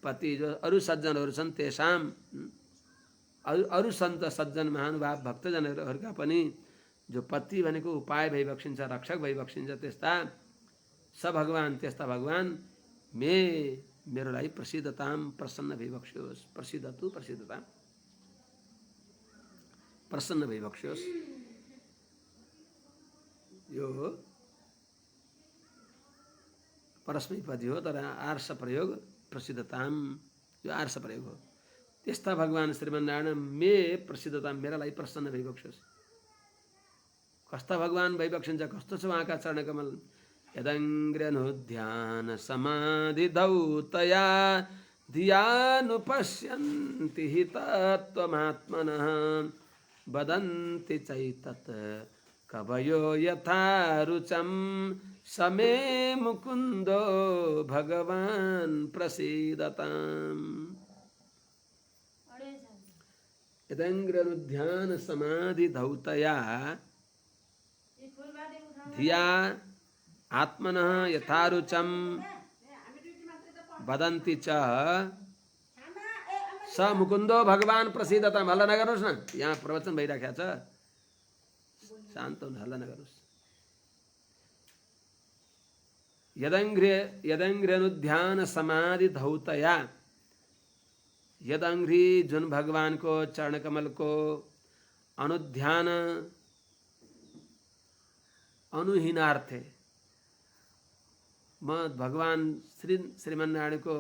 [SPEAKER 1] पति जो अरू सज्जनहरू छन् तेषाम अरू सन्त सज्जन महानुभाव भक्तजनहरूका पनि जो पति भनेको उपाय भइबक्सिन्छ रक्षक भइबक्सिन्छ त्यस्ता स भगवान त्यस्ता भगवान मेरो लागि प्रसिद्धताम प्रसन्न भइबक्सियोस्। प्रसिद्धतु प्रसिद्धताम प्रसन्न भइबक्सियोस् यो परस्मै पदी हो तर आर्ष प्रयोग प्रसिद्धताम यो आर्ष प्रयोग हो। त्यस्ता भगवान श्रीमन्नारायण मे प्रसिद्धताम मेरा लागि प्रसन्न भइबक्सियोस्। कस्ता भगवान भइबक्सिन्छ कस्तो छ उहाँका चरणकमल। यदङ्ग्र्यनुध्यान समाधिधौतया धियानुपश्यन्ति हि तत्त्वमात्मनः वदन्ति चैतत् कवयो यथा रुचं समे मुकुन्दो भगवान् प्रसीदताम्। यदङ्ग्र्यनुध्यान समाधिधौतया धिया आत्मनः यथारुचं वदन्ति च स मुकुन्दो भगवान् प्रसीदताम्। हल्ला नगर्नुहोस् न यहाँ प्रवचन भइराखेको छ शान्त हुनु हल्ला नगर्नुहोस्। यदङ्घ्र्यनुध्यान समाधि धौतया यदङ्घ्री जुन भगवान को चरणकमल को अनुध्यान अनुहीनार्थे म भगवान श्रीमन्नारायण को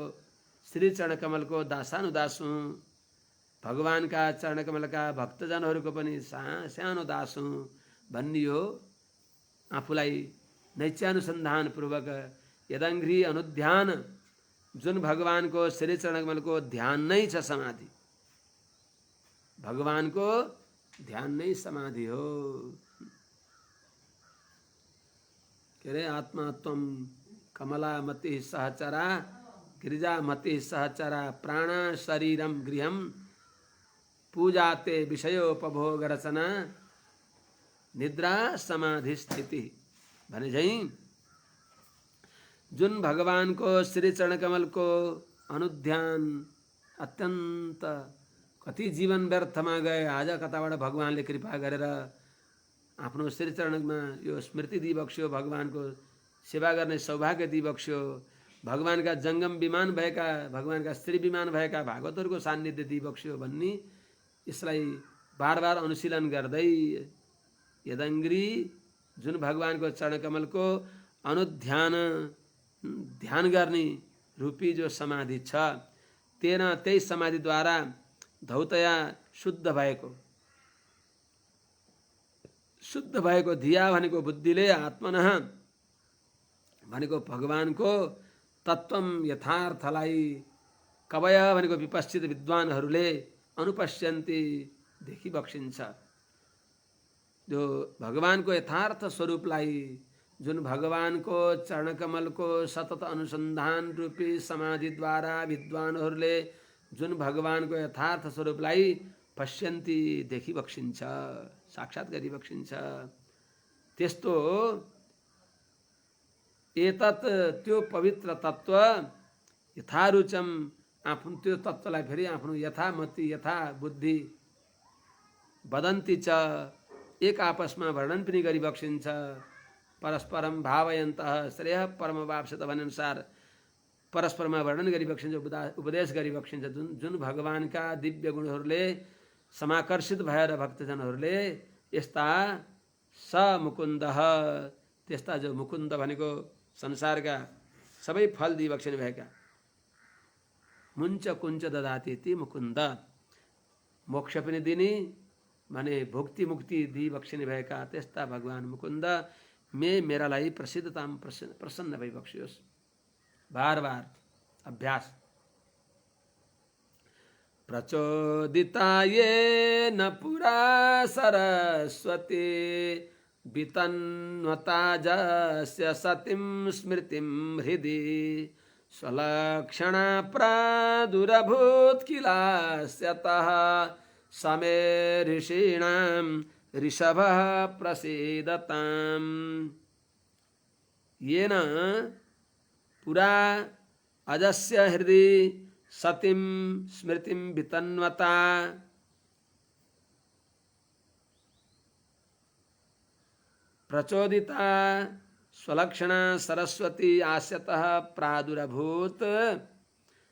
[SPEAKER 1] श्री चरणकमल को दासानुदास हूँ भगवान का चरणकमल का भक्तजनहरूको पनि सानो दास हूँ भनियो आफूलाई नैत्यानुसन्धान पूर्वक यदङ्घ्री अनुध्यान जुन भगवान को श्री चरणकमल को ध्यान नै छ समाधि भगवान को ध्यान नै समाधि हो। के अरे आत्मा त्वं कमला मति सहचरा गिरिजा मति सहचरा प्राण शरीरम गृहम पूजाते विषयोपभोग रचना निद्रा समाधि स्थिति भने झैं जुन भगवान को श्री चरण कमल को अनुध्यान अत्यंत कति जीवन व्यर्थमा गए आज कताबाट भगवानले कृपा गरेर आफ्नो श्री चरणमा यो स्मृति दिबक्स्यो भगवानको सेवा गर्ने सौभाग्य दिबक्स्यो भगवानका जंगम विमान भएका भगवानका स्त्री विमान भएका भागवतहरूको सान्निध्य दिबक्स्यो भन्ने यसलाई बार बार अनुशीलन गर्दै यदङ्ग्री जुन भगवानको चरणकमलको अनुध्यान ध्यान गर्ने रूपी जो समाधि छ त्यही समाधिद्वारा धौतया शुद्ध भएको धिया भनेको बुद्धिले आत्मनः भनेको भगवानको तत्त्वम यथार्थलाई कवय भनेको विपश्चित विद्वानहरूले अनुपश्यन्ति देखि बक्सिन्छ जो भगवानको यथार्थ स्वरूपलाई जुन भगवानको चरणकमलको सतत अनुसन्धान रूपी समाधिद्वारा विद्वानहरूले जुन भगवानको यथार्थ स्वरूपलाई पश्यन्ति देखि बक्सिन्छ साक्षात् गरी बक्सिन्छ त्यस्तो एतत् त्यो पवित्र तत्त्व यथारुचम आफ्नो त्यो तत्त्वलाई फेरि आफ्नो यथामति यथा बुद्धि वदन्ति च एक आपसमा वर्णन पनि गरी बक्सिन्छ परस्परम भावयन्तः श्रेयः परमवाप्स्यत भनेअनुसार परस्परमा वर्णन गरी बक्सिन्छ उपदेश गरी बक्सिन्छ जुन भगवानका दिव्य गुणहरूले समाकर्षित भएर भक्तजनहरूले यस्ता स मुकुन्दः त्यस्ता जो मुकुन्द भनेको संसारका सबै फल दिई बक्सिने भएका मुञ्च कुञ्च ददाति ती मुकुन्द मोक्ष पनि दिने भने भुक्ति मुक्ति दिई बक्सिने भएका त्यस्ता भगवान मुकुन्द मेरालाई प्रसिद्धताम प्रसन्न भई बक्सियोस् बार बार अभ्यास प्रचोदिता येन पुरा सरस्वती वितन्वता जस्य सतिं स्मृतिं हृदि स्वलक्षणा प्रादुरभूत् किलास्यतः समे ऋषीणां ऋषभः प्रसीदताम् येन पुरा अजस्य हृदि सतिं स्मृतिं वितन्वता प्रचोदिता स्वलक्षणा सरस्वती आस्यतः प्रादुरभूत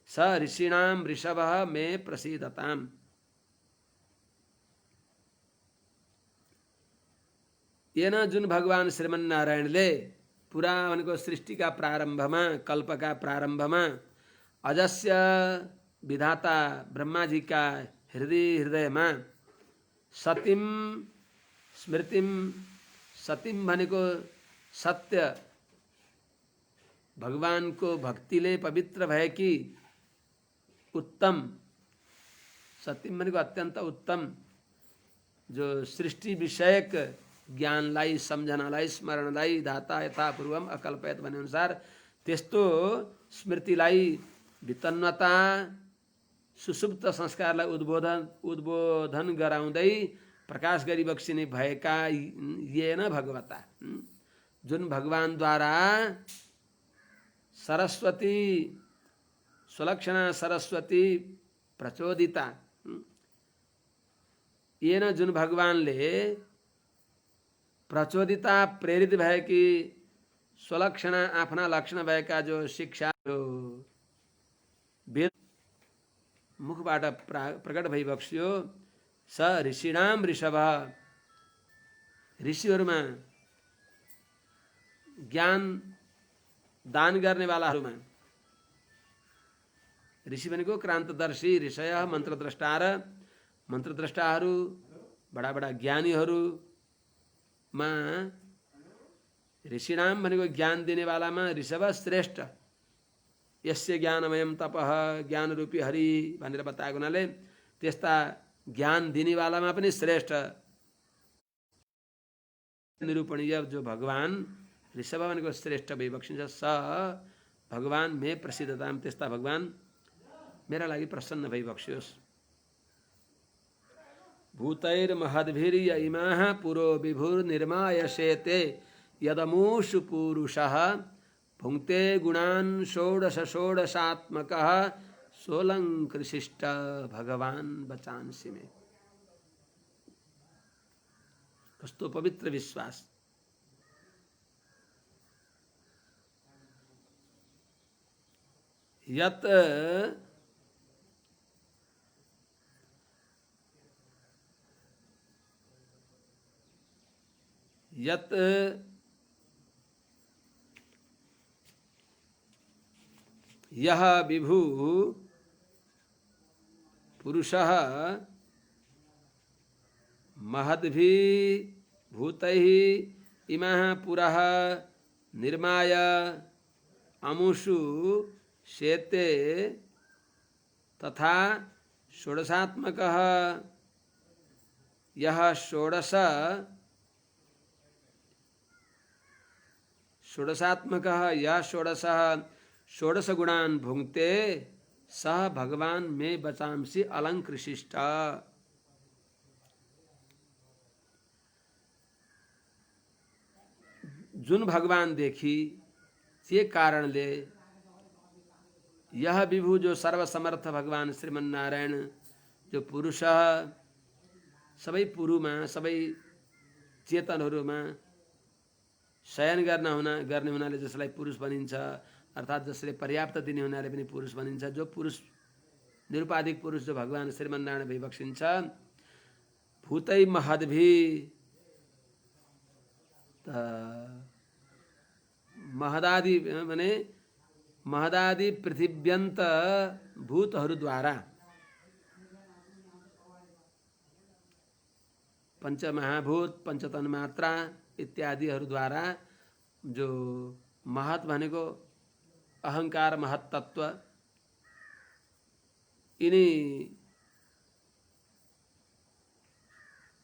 [SPEAKER 1] स ऋषीणां ऋषभः मे प्रसीदताम् येन जुन भगवान श्रीमन्नारायणले पुरा भनेको सृष्टिका प्रारम्भमा कल्पका प्रारम्भमा अजस्य विधाता ब्रह्माजीका हृदयमा सतिम स्मृतिम सतिम भनेको सत्य भगवानको भक्तिले पवित्र भएकी उत्तम सतिम भनेको अत्यन्त उत्तम जो सृष्टि विषयक ज्ञानलाई सम्झनालाई स्मरणलाई दाता यथापूर्वम अकल्पयत भने अनुसार त्यस्तो स्मृतिलाई वितन्वता सुसुप्त संस्कारलाई उद्बोधन गराउँदै प्रकाश गरी बक्सिने भएका येन भगवता जुन भगवानद्वारा सरस्वती स्वलक्षणा सरस्वती प्रचोदिता येन जुन भगवानले प्रचोदिता प्रेरित भएकी स्वलक्षणा आफ्ना लक्षण भएका जो शिक्षा जो वेद मुखबाट प्रकट भई बक्सियो स ऋषीणाम ऋषभ ऋषिहरूमा ज्ञान दान गर्नेवालाहरूमा ऋषि भनेको क्रान्तदर्शी ऋषय मन्त्रद्रष्टा र मन्त्रद्रष्टाहरू बडा बडा ज्ञानीहरूमा ऋषिणाम भनेको ज्ञान दिनेवालामा ऋषभ श्रेष्ठ यस्य ज्ञानमयम तपः ज्ञान रूपी हरि भनेर बताएको हुनाले त्यस्ता ज्ञान दिनेवालामा पनि श्रेष्ठ निरूपणीय जो भगवान ऋषभ भनेको श्रेष्ठ भइबक्सिन्छ। स भगवान मे प्रसिद्धताम, त्यस्ता भगवान मेरा लागि प्रसन्न भइबक्सियोस्। भूतैर्महद्भिर्य इमाः पुरो विभुर्निर्मायसेते यदमूषु पूरुषः भुङ्क्ते गुणान् षोडश षोडशात्मकः सोऽलङ्कृशिष्ट भगवान् बचांसि मे। कस्तो पवित्र विश्वास। यत यत यह विभु पुरुषः महद्भिः भूतैः इमाः पुरः निर्माय अमुषु शेते तथा षोडशात्मकः यह षोडशात्मकः यह षोडश गुणान् भुङ्क्ते सह भगवान मे बचांसि अलङ्कृशिष्ट। जुन भगवान देखी ये कारणले यह विभु जो सर्वसमर्थ भगवान श्रीमन नारायण जो पुरुष सबै पुरुमा सबै चेतनहरूमा शयन गर्ने हुनाले जसलाई पुरुष भनिन्छ, अर्थात् जसले पर्याप्त दिने हुनाले पनि पुरुष भनिन्छ। जो पुरुष निरुपाधिक पुरुष जो भगवान श्रीमन नारायण भइबक्सिन्छ। भूतै महद्भि महदादि भने महदादि पृथिव्यन्त भूतहरूद्वारा पंचमहाभूत पंचतन्मात्रा इत्यादिहरूद्वारा जो महत भनेको अहंकार महत तत्व यिनी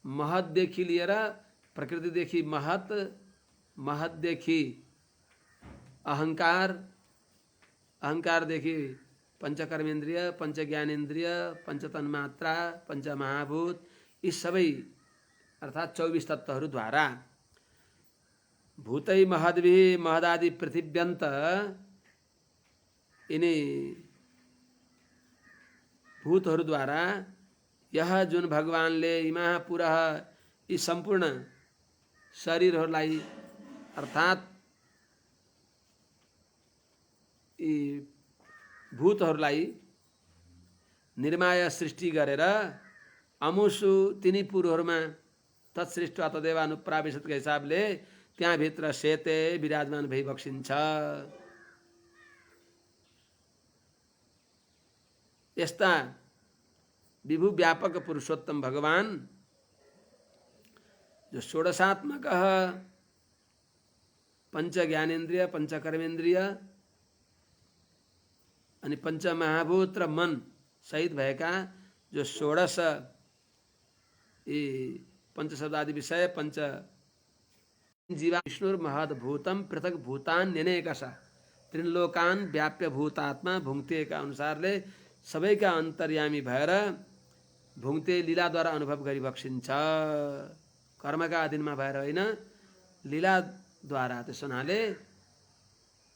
[SPEAKER 1] महतदेखि लिएर प्रकृतिदेखि महत, महतदेखि अहंकार, अहंकारदेखि पंचकर्मेन्द्रिय, पंचज्ञानेन्द्रिय, पंचतन्मात्रा, पंचमहाभूत यी सबै अर्थात् 24 तत्त्वहरूद्वारा भूतै महद्भिः महदादि पृथिव्यन्त यिनी भूतहरूद्वारा यह जुन भगवानले इमाः पुरः यी सम्पूर्ण शरीरहरूलाई अर्थात् यी भूतहरूलाई निर्माय सृष्टि गरेर अमुसु तिनी पुरहरूमा तत्सृष्टि तदेव अनुप्राविशतको हिसाबले त्यहाँभित्र सेते विराजमान भइबक्सिन्छ। यस्ता विभु व्यापक पुरुषोत्तम भगवान जो षोडशात्मक पंच ज्ञानेन्द्रिय, पंच कर्मेन्द्रिय अनि पंच महाभूत र मन सहित भएका जो 16 यी पंचशब्दादि विषय पंच जीवा विष्णुर्महद्भूतम पृथक भूतान न्यनेकश त्रिलोकान व्याप्य भूतात्मा भुङ्क्ते का अनुसारले सबैका अन्तर्यामी भएर भुङ्क्ते लीलाद्वारा अनुभव गरिबक्सिन्छ। कर्मका अधीनमा भएर होइन, लीलाद्वारा। त्यसो हुनाले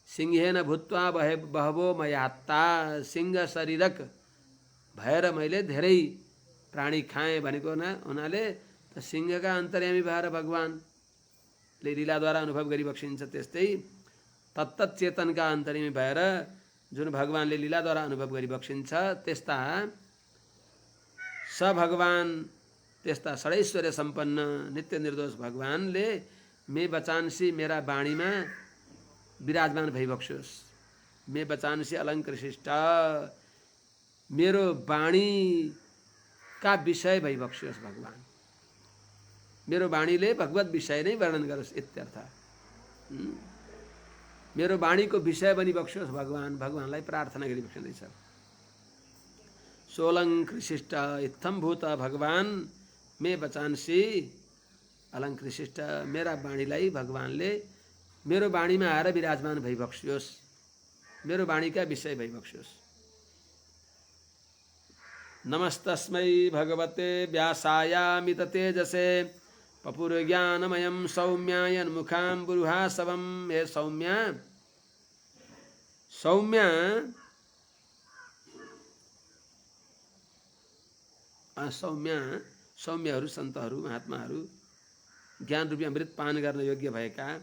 [SPEAKER 1] सिंहेन भूत्वा बहवो मयात्ता, सिंह शरीरक भएर मैले धेरै प्राणी खाएँ भनेको हुनाले त सिंहका अन्तर्यामी भएर भगवानले लीलाद्वारा अनुभव गरिबक्सिन्छ। त्यस्तै तत्तत् चेतनका अन्तर्यामी भएर जुन भगवानले लीलाद्वारा अनुभव गरिबक्सिन्छ त्यस्ता स भगवान, त्यस्ता षडैश्वर्य सम्पन्न नित्य निर्दोष भगवानले मे बचांसी मेरा वाणीमा विराजमान भइबक्सियोस्। मे बचांसी अलङ्कृशिष्ट, मेरो वाणीका विषय भइबक्सियोस् भगवान। मेरो वाणीले भगवत विषय नै वर्णन गरोस् इत्यर्थ। मेरो वाणीको विषय बनिबक्सियोस् भगवान, भगवानलाई प्रार्थना गरिबक्सिँदैछ। सोऽलङ्कृशिष्ट इत्थम भूत भगवान मे बचांसी अलङ्कृशिष्ट, मेरा वाणीलाई भगवानले मेरो वाणीमा आएर विराजमान भइबक्सियोस्, मेरो वाणीका विषय भइबक्सियोस्। नमस्तस्मै भगवते व्यासायामित तेजसे पपुर्ज्ञानमयं सौम्यायन्मुखाम्बुरुहासवं। हे सौम्या, सौम्या सौम्या सौम्यहरू, सन्तहरू, महात्माहरू, ज्ञान रूपी अमृत पान गर्न योग्य भएका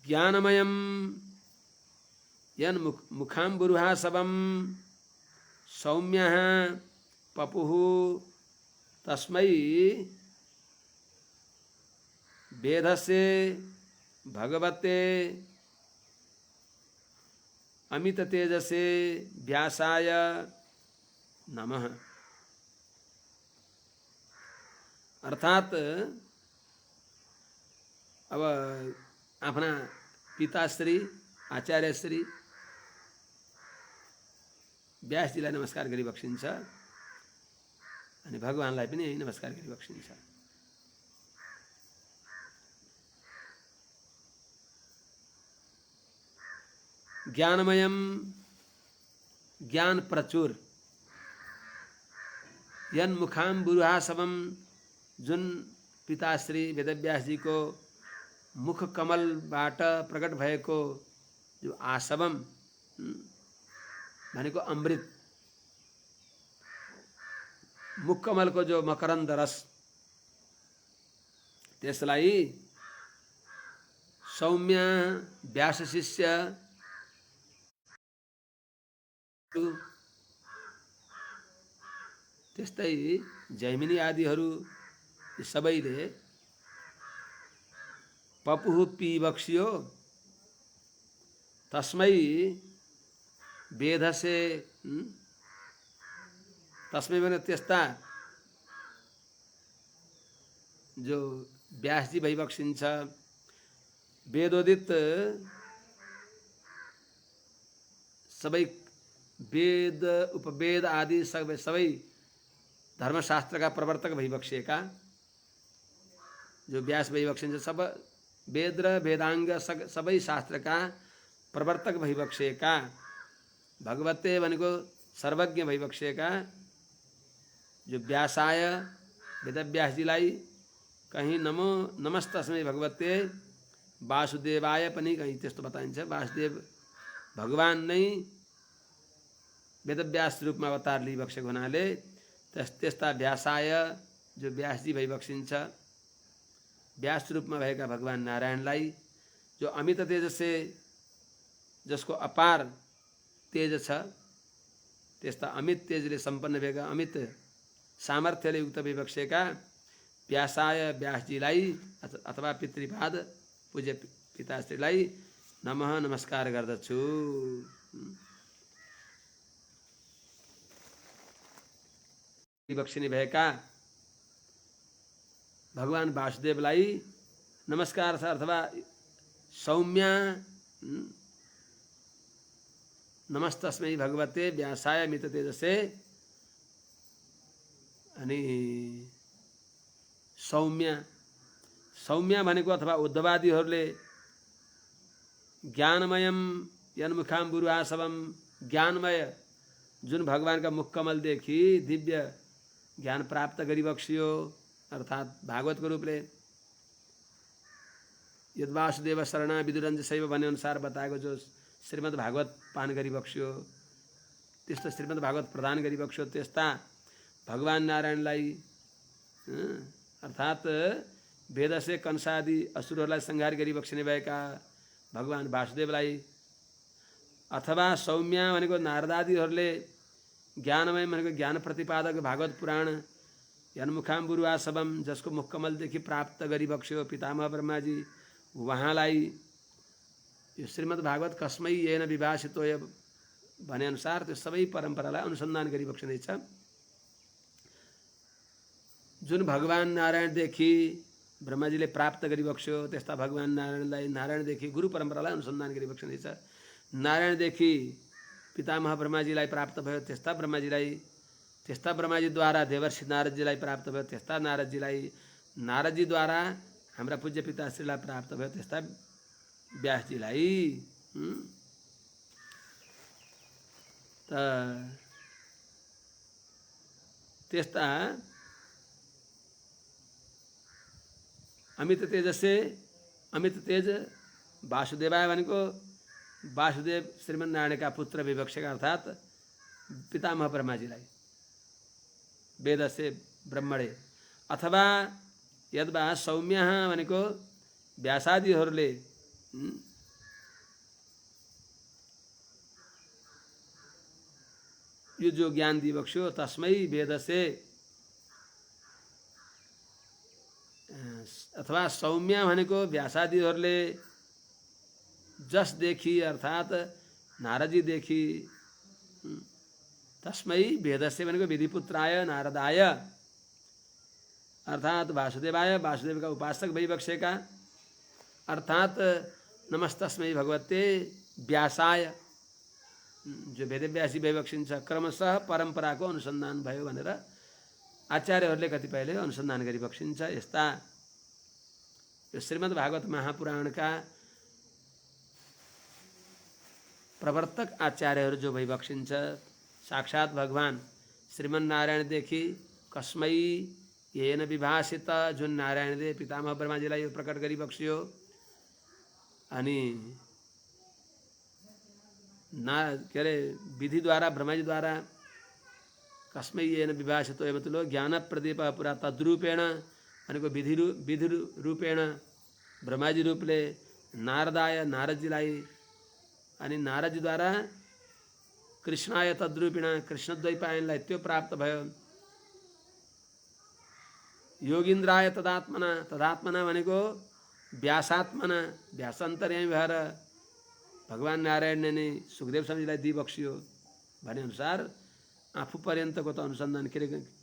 [SPEAKER 1] ज्ञानमयं यन्मुखाम्बुरुहासवं सौम्यः पपुः तस्मै वेधसे भगवते अमित तेजसे व्यासाय नमः। अर्थात अब आफ्ना पिताश्री आचार्यश्री व्यासजीलाई नमस्कार गरिबक्सिन्छ अनि भगवानलाई पनि नमस्कार गरिबक्सिन्छ। ज्ञानमयम, ज्ञान प्रचुर, यन्मुखाम्बुरुहासवम, जुन पिताश्री वेदव्यासजीको मुख कमलबाट प्रकट भएको जो आसवम भनेको अमृत, मुख कमलको जो मकरन्द रस, त्यसलाई सौम्य व्यास शिष्य त्यस्तै जैमिनी आदिहरू सबैले पपुः पिबक्सियो तस्मै वेधसे, तस्मै भने त्यस्ता जो व्यासजी भइबक्सिन्छ, वेदोदित सबै वेद उपवेद आदि सबै धर्मशास्त्रका प्रवर्तक भइबक्सिएका जो व्यास भइबक्सिन्छ, सब वेद र वेदाङ्ग सबै शास्त्रका प्रवर्तक भइबक्सिएका, भगवते भनेको सर्वज्ञ भइबक्सिएका जो व्यासाय वेदव्यासजीलाई कहीं नमो नमस्तस्मै भगवते वासुदेवाय पनि कहीं त्यस्तो बताइन्छ। वासुदेव भगवान नै वेदव्यास रूपमा अवतार लिइबक्सेको हुनाले त्यस्ता व्यासाय जो व्यासजी भइबक्सिन्छ, व्यास रूपमा भएका भगवान नारायणलाई जो अमित तेजसे, जसको अपार तेज छ, त्यस्ता अमित तेजले सम्पन्न भएका अमित सामर्थ्यले युक्त भइबक्सेका व्यासाय व्यासजीलाई अथवा पितृपाद पूज्य पिताश्रीलाई नमः नमस्कार गर्दछु। बक्सिनी भएका भगवान वासुदेवलाई नमस्कार छ अथवा सौम्य नमस्तस्मै भगवते व्यासाय मित तेजसे, अनि सौम्य, सौम्य भनेको अथवा उद्धवादीहरूले ज्ञानमयम यन्मुखाम्बुरुहासवम, ज्ञानमय जुन भगवानका मुखकमलदेखि दिव्य ज्ञान प्राप्त गरिबक्सियो, अर्थात् भागवतको रूपले यद वासुदेव शरणा विदुरञ्ज शैव भने अनुसार बताएको जो श्रीमद् भागवत पान गरिबक्सियो, त्यस्तो श्रीमद् भागवत प्रदान गरिबक्सियो, त्यस्ता भगवान नारायणलाई अर्थात् वेदसे कंसादि असुरहरूलाई संहार गरिबक्सिने भएका भगवान वासुदेवलाई, अथवा सौम्य भनेको नारदादिहरूले ज्ञानमय भनेको ज्ञान प्रतिपादक भागवत पुराण यन्मुखाम्बुरुहासवम, जसको मुखकमलदेखि प्राप्त गरिबक्स्यो पितामह ब्रह्माजी, उहाँलाई यो श्रीमद् भागवत कस्मै येन विभाषितो भने अनुसार त्यो सबै परम्परालाई अनुसन्धान गरिबक्सिनेछ। जुन भगवान नारायणदेखि ब्रह्माजीले प्राप्त गरिबक्स्यो, त्यस्ता भगवान नारायणलाई, नारायणदेखि गुरु परम्परालाई अनुसन्धान गरिबक्सिनेछ। नारायणदेखि पितामह ब्रह्माजीलाई प्राप्त भयो, त्यस्ता ब्रह्माजीलाई त्यस्ता ब्रह्माजीद्वारा देवर्षि नारदजीलाई प्राप्त भयो, त्यस्ता नारदजीलाई नारदजीद्वारा हाम्रा पूज्य पिताश्रीलाई प्राप्त भयो, त्यस्ता व्यासजीलाई त त्यस्ता अमित तेजसे अमित तेज वासुदेवाय भनेको वासुदेव श्रीमन्नारायणका पुत्र विवक्षका अर्थात् पितामह ब्रह्माजीलाई वेदसे ब्रह्मणे अथवा यद्वा सौम्य भनेको व्यासादिहरूले यो जो ज्ञान दिबक्स्यो तस्मै वेदसे अथवा सौम्य भनेको व्यासादिहरूले जसदेखि अर्थात् नारदजीदेखि तस्मै वेदस्य भनेको विधिपुत्राय नारदाय अर्थात् वासुदेवाय वासुदेव का उपासक वैवक्षेका अर्थात् नमस्तस्मै भगवते व्यासाय जो वेदव्यासी वैवक्षिन्छ क्रमशः परम्पराको अनुसन्धान भयो भनेर आचार्यहरूले कतिपयले अनुसन्धान गरी बक्सिन्छ। यस्ता यो श्रीमद् भागवत महापुराणका प्रवर्तक आचार्यहरू जो भइबक्सिन्छ साक्षात् भगवान श्रीमन्नारायणदेखि कस्मै येन विभाषित जुन नारायणले पितामह ब्रह्माजीलाई यो प्रकट गरी बक्सियो अनि के अरे विधिद्वारा ब्रह्माजीद्वारा कस्मै येन विभाषितो एवतुलो ज्ञान प्रदीप पुरा तद्रूपेण भनेको विधि रूपेण ब्रह्माजी रूपले नारदाय नारदजीलाई अनि नारदजीद्वारा कृष्णाय तद्रूपेण कृष्णद्वैपायनलाई त्यो प्राप्त भयो। योगीन्द्राय तदात्मना भनेको व्यासात्मना व्यासान्तर्यामी भएर भगवान नारायणले नै सुखदेव स्वामीजीलाई दिबक्सियो भने अनुसार आफू पर्यन्तको त अनुसन्धान के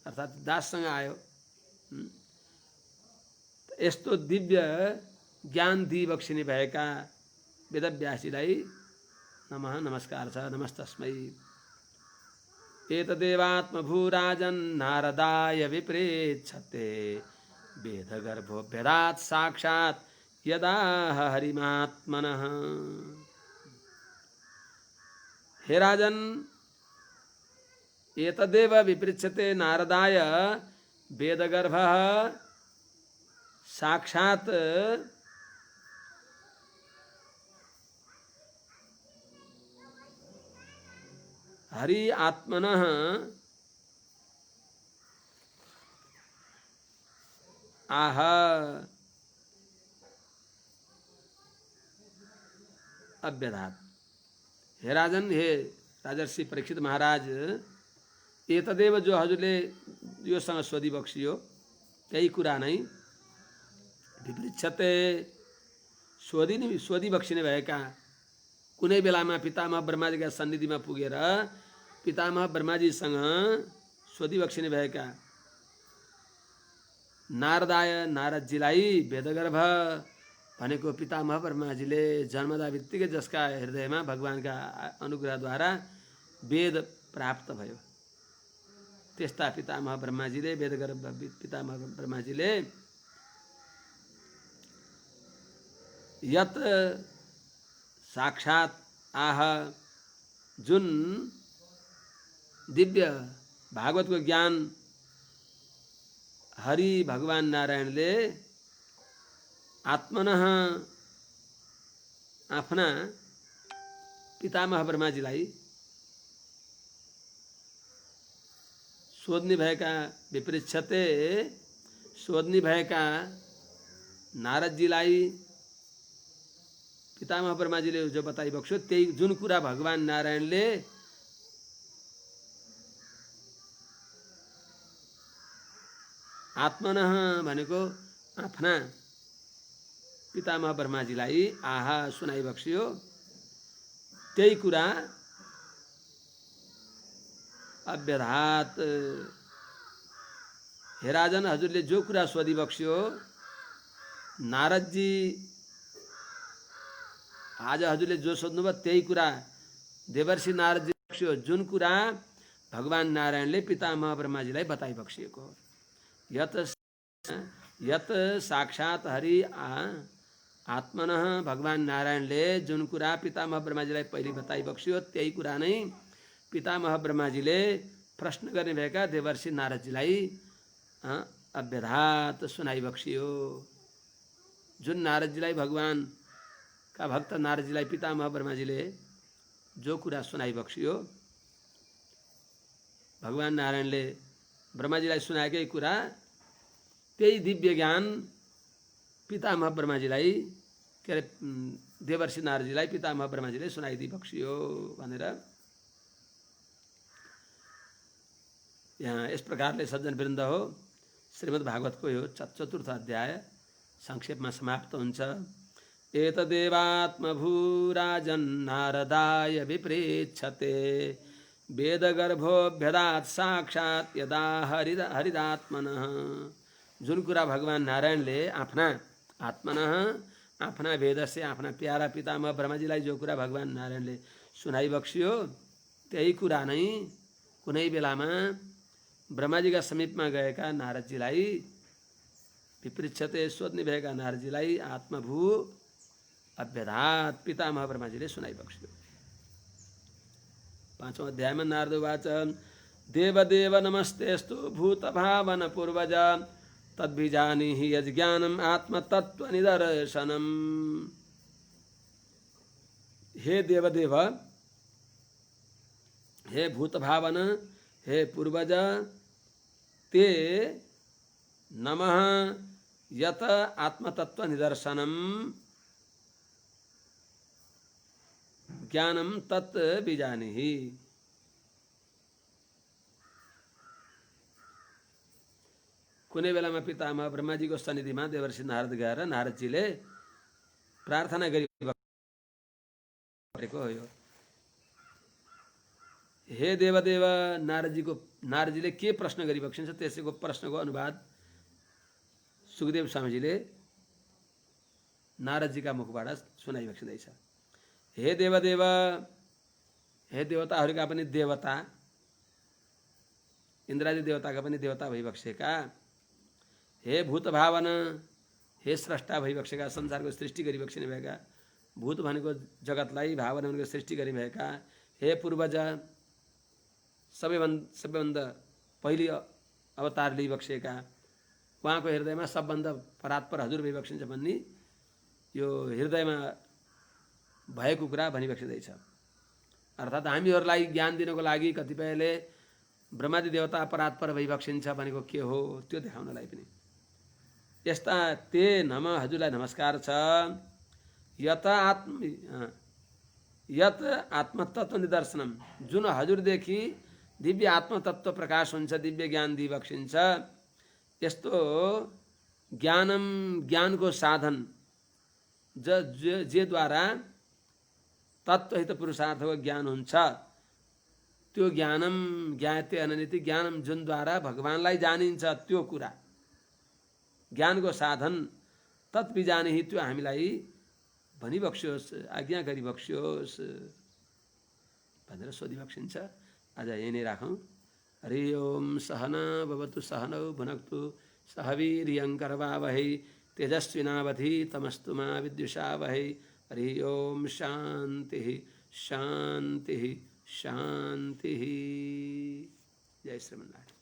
[SPEAKER 1] अर्थात् दाससँग आयो। यस्तो दिव्य ज्ञान दिबक्सिने भएका वेदव्यासीलाई नमः नमस्कार छ। नमस्तस्मै एतदेवात्मभूराजन् नारदाय विप्रेच्छते वेदगर्भो वेदात् साक्षात् यदा हरिमात्मनः। हे राजन एतदेव विपृच्छते नारदाय वेदगर्भः साक्षात् हरि आत्मनः आह अभ्यधात। हे राजन हे राजर्षि परीक्षित महाराज एतदेव जो हजुरले योसँग सोधी बक्सियो त्यही कुरा नै विपृच्छते सोधी बक्सिने भएका कुनै बेलामा पितामह ब्रह्माजीका सन्निधिमा पुगेर पितामह ब्रह्माजीसँग सोधी बक्सिने भएका नारदाय नारदजीलाई वेदगर्भ भनेको पितामह ब्रह्माजीले जन्मदा बित्तिकै जसका हृदयमा भगवानका अनुग्रहद्वारा वेद प्राप्त भयो त्यस्ता पितामह ब्रह्माजीले वेदगर्भ पितामह ब्रह्माजीले यत साक्षात् आह जुन दिव्य भागवत को ज्ञान हरि भगवान नारायणले आत्मनः आफ्ना पितामह ब्रह्माजीलाई सोध्ने भएका विपृच्छते सोध्ने भएका नारदजीलाई पितामह ब्रह्माजीले जो बताइ बक्स्यो त्यही जुन कुरा भगवान नारायणले आत्मनः भनेको आफ्ना पितामह ब्रह्माजीलाई आहा सुनाइ बक्स्यो त्यही कुरा अभ्यधात। हे राजन हजुरले जो कुरा सोधी बक्स्यो नारदजी आज हजुरले जो सोध्नुभयो त्यही कुरा देवर्षि नारदजी बक्स्यो जुन कुरा भगवान नारायणले पितामह ब्रह्माजीलाई बताइ बक्सिएको हो। यत साक्षात हरि आत्मनः भगवान नारायणले जुन कुरा पितामह ब्रह्माजीलाई पहिले बताइ बक्सियो त्यही कुरा नै पितामह ब्रह्माजीले प्रश्न गर्ने भएका देवर्षि नारदजीलाई अभ्यधात सुनाइ बक्सियो। जुन नारदजीलाई भगवानका भक्त नारदजीलाई पितामह ब्रह्माजीले जो कुरा सुनाइ बक्सियो, भगवान नारायणले ब्रह्माजीलाई सुनाएकै कुरा त्यही दिव्य ज्ञान पितामह ब्रह्माजीलाई के अरे देवर्षि नारदजीलाई पितामह ब्रह्माजीले सुनाइदिई बक्सियो भनेर यहाँ यस प्रकारले सज्जनवृन्द हो श्रीमद् भागवतको यो चतुर्थ अध्याय संक्षेपमा समाप्त हुन्छ। एतदेवात्मभूराजन्नारदाय विप्रेच्छते वेदगर्भोऽभ्यदात् साक्षात् यदा हरिदात्मनः। जुन कुरा भगवान नारायणले आफ्ना आत्मनः आफ्ना वेद से आफ्ना प्यारा पितामह ब्रह्माजीलाई जो कुरा भगवान नारायणले सुनाइ बक्सियो त्यही कुरा नै कुनै बेलामा ब्रह्माजीका समीपमा गएका नारदजीलाई विपृच्छते सोध्ने भएका नारदजीलाई आत्मभू अभ्यधात पितामह ब्रह्माजीले सुनाइ बक्सियो। 5औं अध्यायमा नारदवाच देवदेव नमस्तेस्तु भूतभावन पूर्वज तद्विजानीहि यज्ञानम् आत्मतत्त्वनिदर्शनम्। हे देवदेव, हे भूतभावन, हे पूर्वज, ते नमः यत आत्मतत्त्वनिदर्शनम् ज्ञानम तत् बीजानीहि। कुनै बेलामा पितामह ब्रह्माजीको सन्निधिमा देवर्षि नारद गएर नारदजीले प्रार्थना गरेको हो। हे देवदेव, नारदजीले के प्रश्न गरिबक्सिन्छ त्यसैको प्रश्नको अनुवाद सुखदेव स्वामीजीले नारदजीका मुखबाट सुनाइबक्सिँदैछ। हे देवदेव, हे देवताहरूका पनि देवता, इन्द्रादि देवताका पनि देवता भइबक्सेका, हे भूतभावन, हे स्रष्टा भइबक्सेका, संसारको सृष्टि गरिबक्सिने भएका, भूत भनेको जगतलाई, भावन भनेको सृष्टि गर्ने भएका, हे पूर्वज, सबैभन्दा पहिले अवतार लिइबक्सेका, उहाँको हृदयमा सबभन्दा परात्पर हजुर भइबक्सिन्छ भन्ने यो हृदयमा भएको कुरा भनिबक्सिँदैछ। अर्थात् हामीहरूलाई ज्ञान दिनको लागि कतिपयले ब्रह्मादि देवता परात्पर भइबक्सिन्छ भनेको के हो त्यो देखाउनलाई पनि यस्ता ते नम हजुरलाई नमस्कार छ। यत आत्मतत्त्व निदर्शनम, जुन हजुरदेखि दिव्य आत्मतत्त्व प्रकाश हुन्छ, दिव्य ज्ञान दिइबक्सिन्छ, यस्तो ज्ञानको साधन जेद्वारा तत्त्वहित पुरुषार्थको ज्ञान हुन्छ, त्यो ज्ञानम ज्ञाते अनन्यति, ज्ञानम जुनद्वारा भगवानलाई जानिन्छ त्यो कुरा, ज्ञानको साधन तत् बिजानिहि, त्यो हामीलाई भनिबक्सियोस्, आज्ञा गरिबक्सियोस् भनेर सोधिबक्सिन्छ। आज यही नै राखौँ। हरि ओम सहना भवतु सहनौ भुनक्तु सह वीर्यङ्करवावहै तेजस्विनावधीतमस्तु मा विद्विषावहै। हरि ओम शांति शांति शांति। जय श्रीमन्नारायण।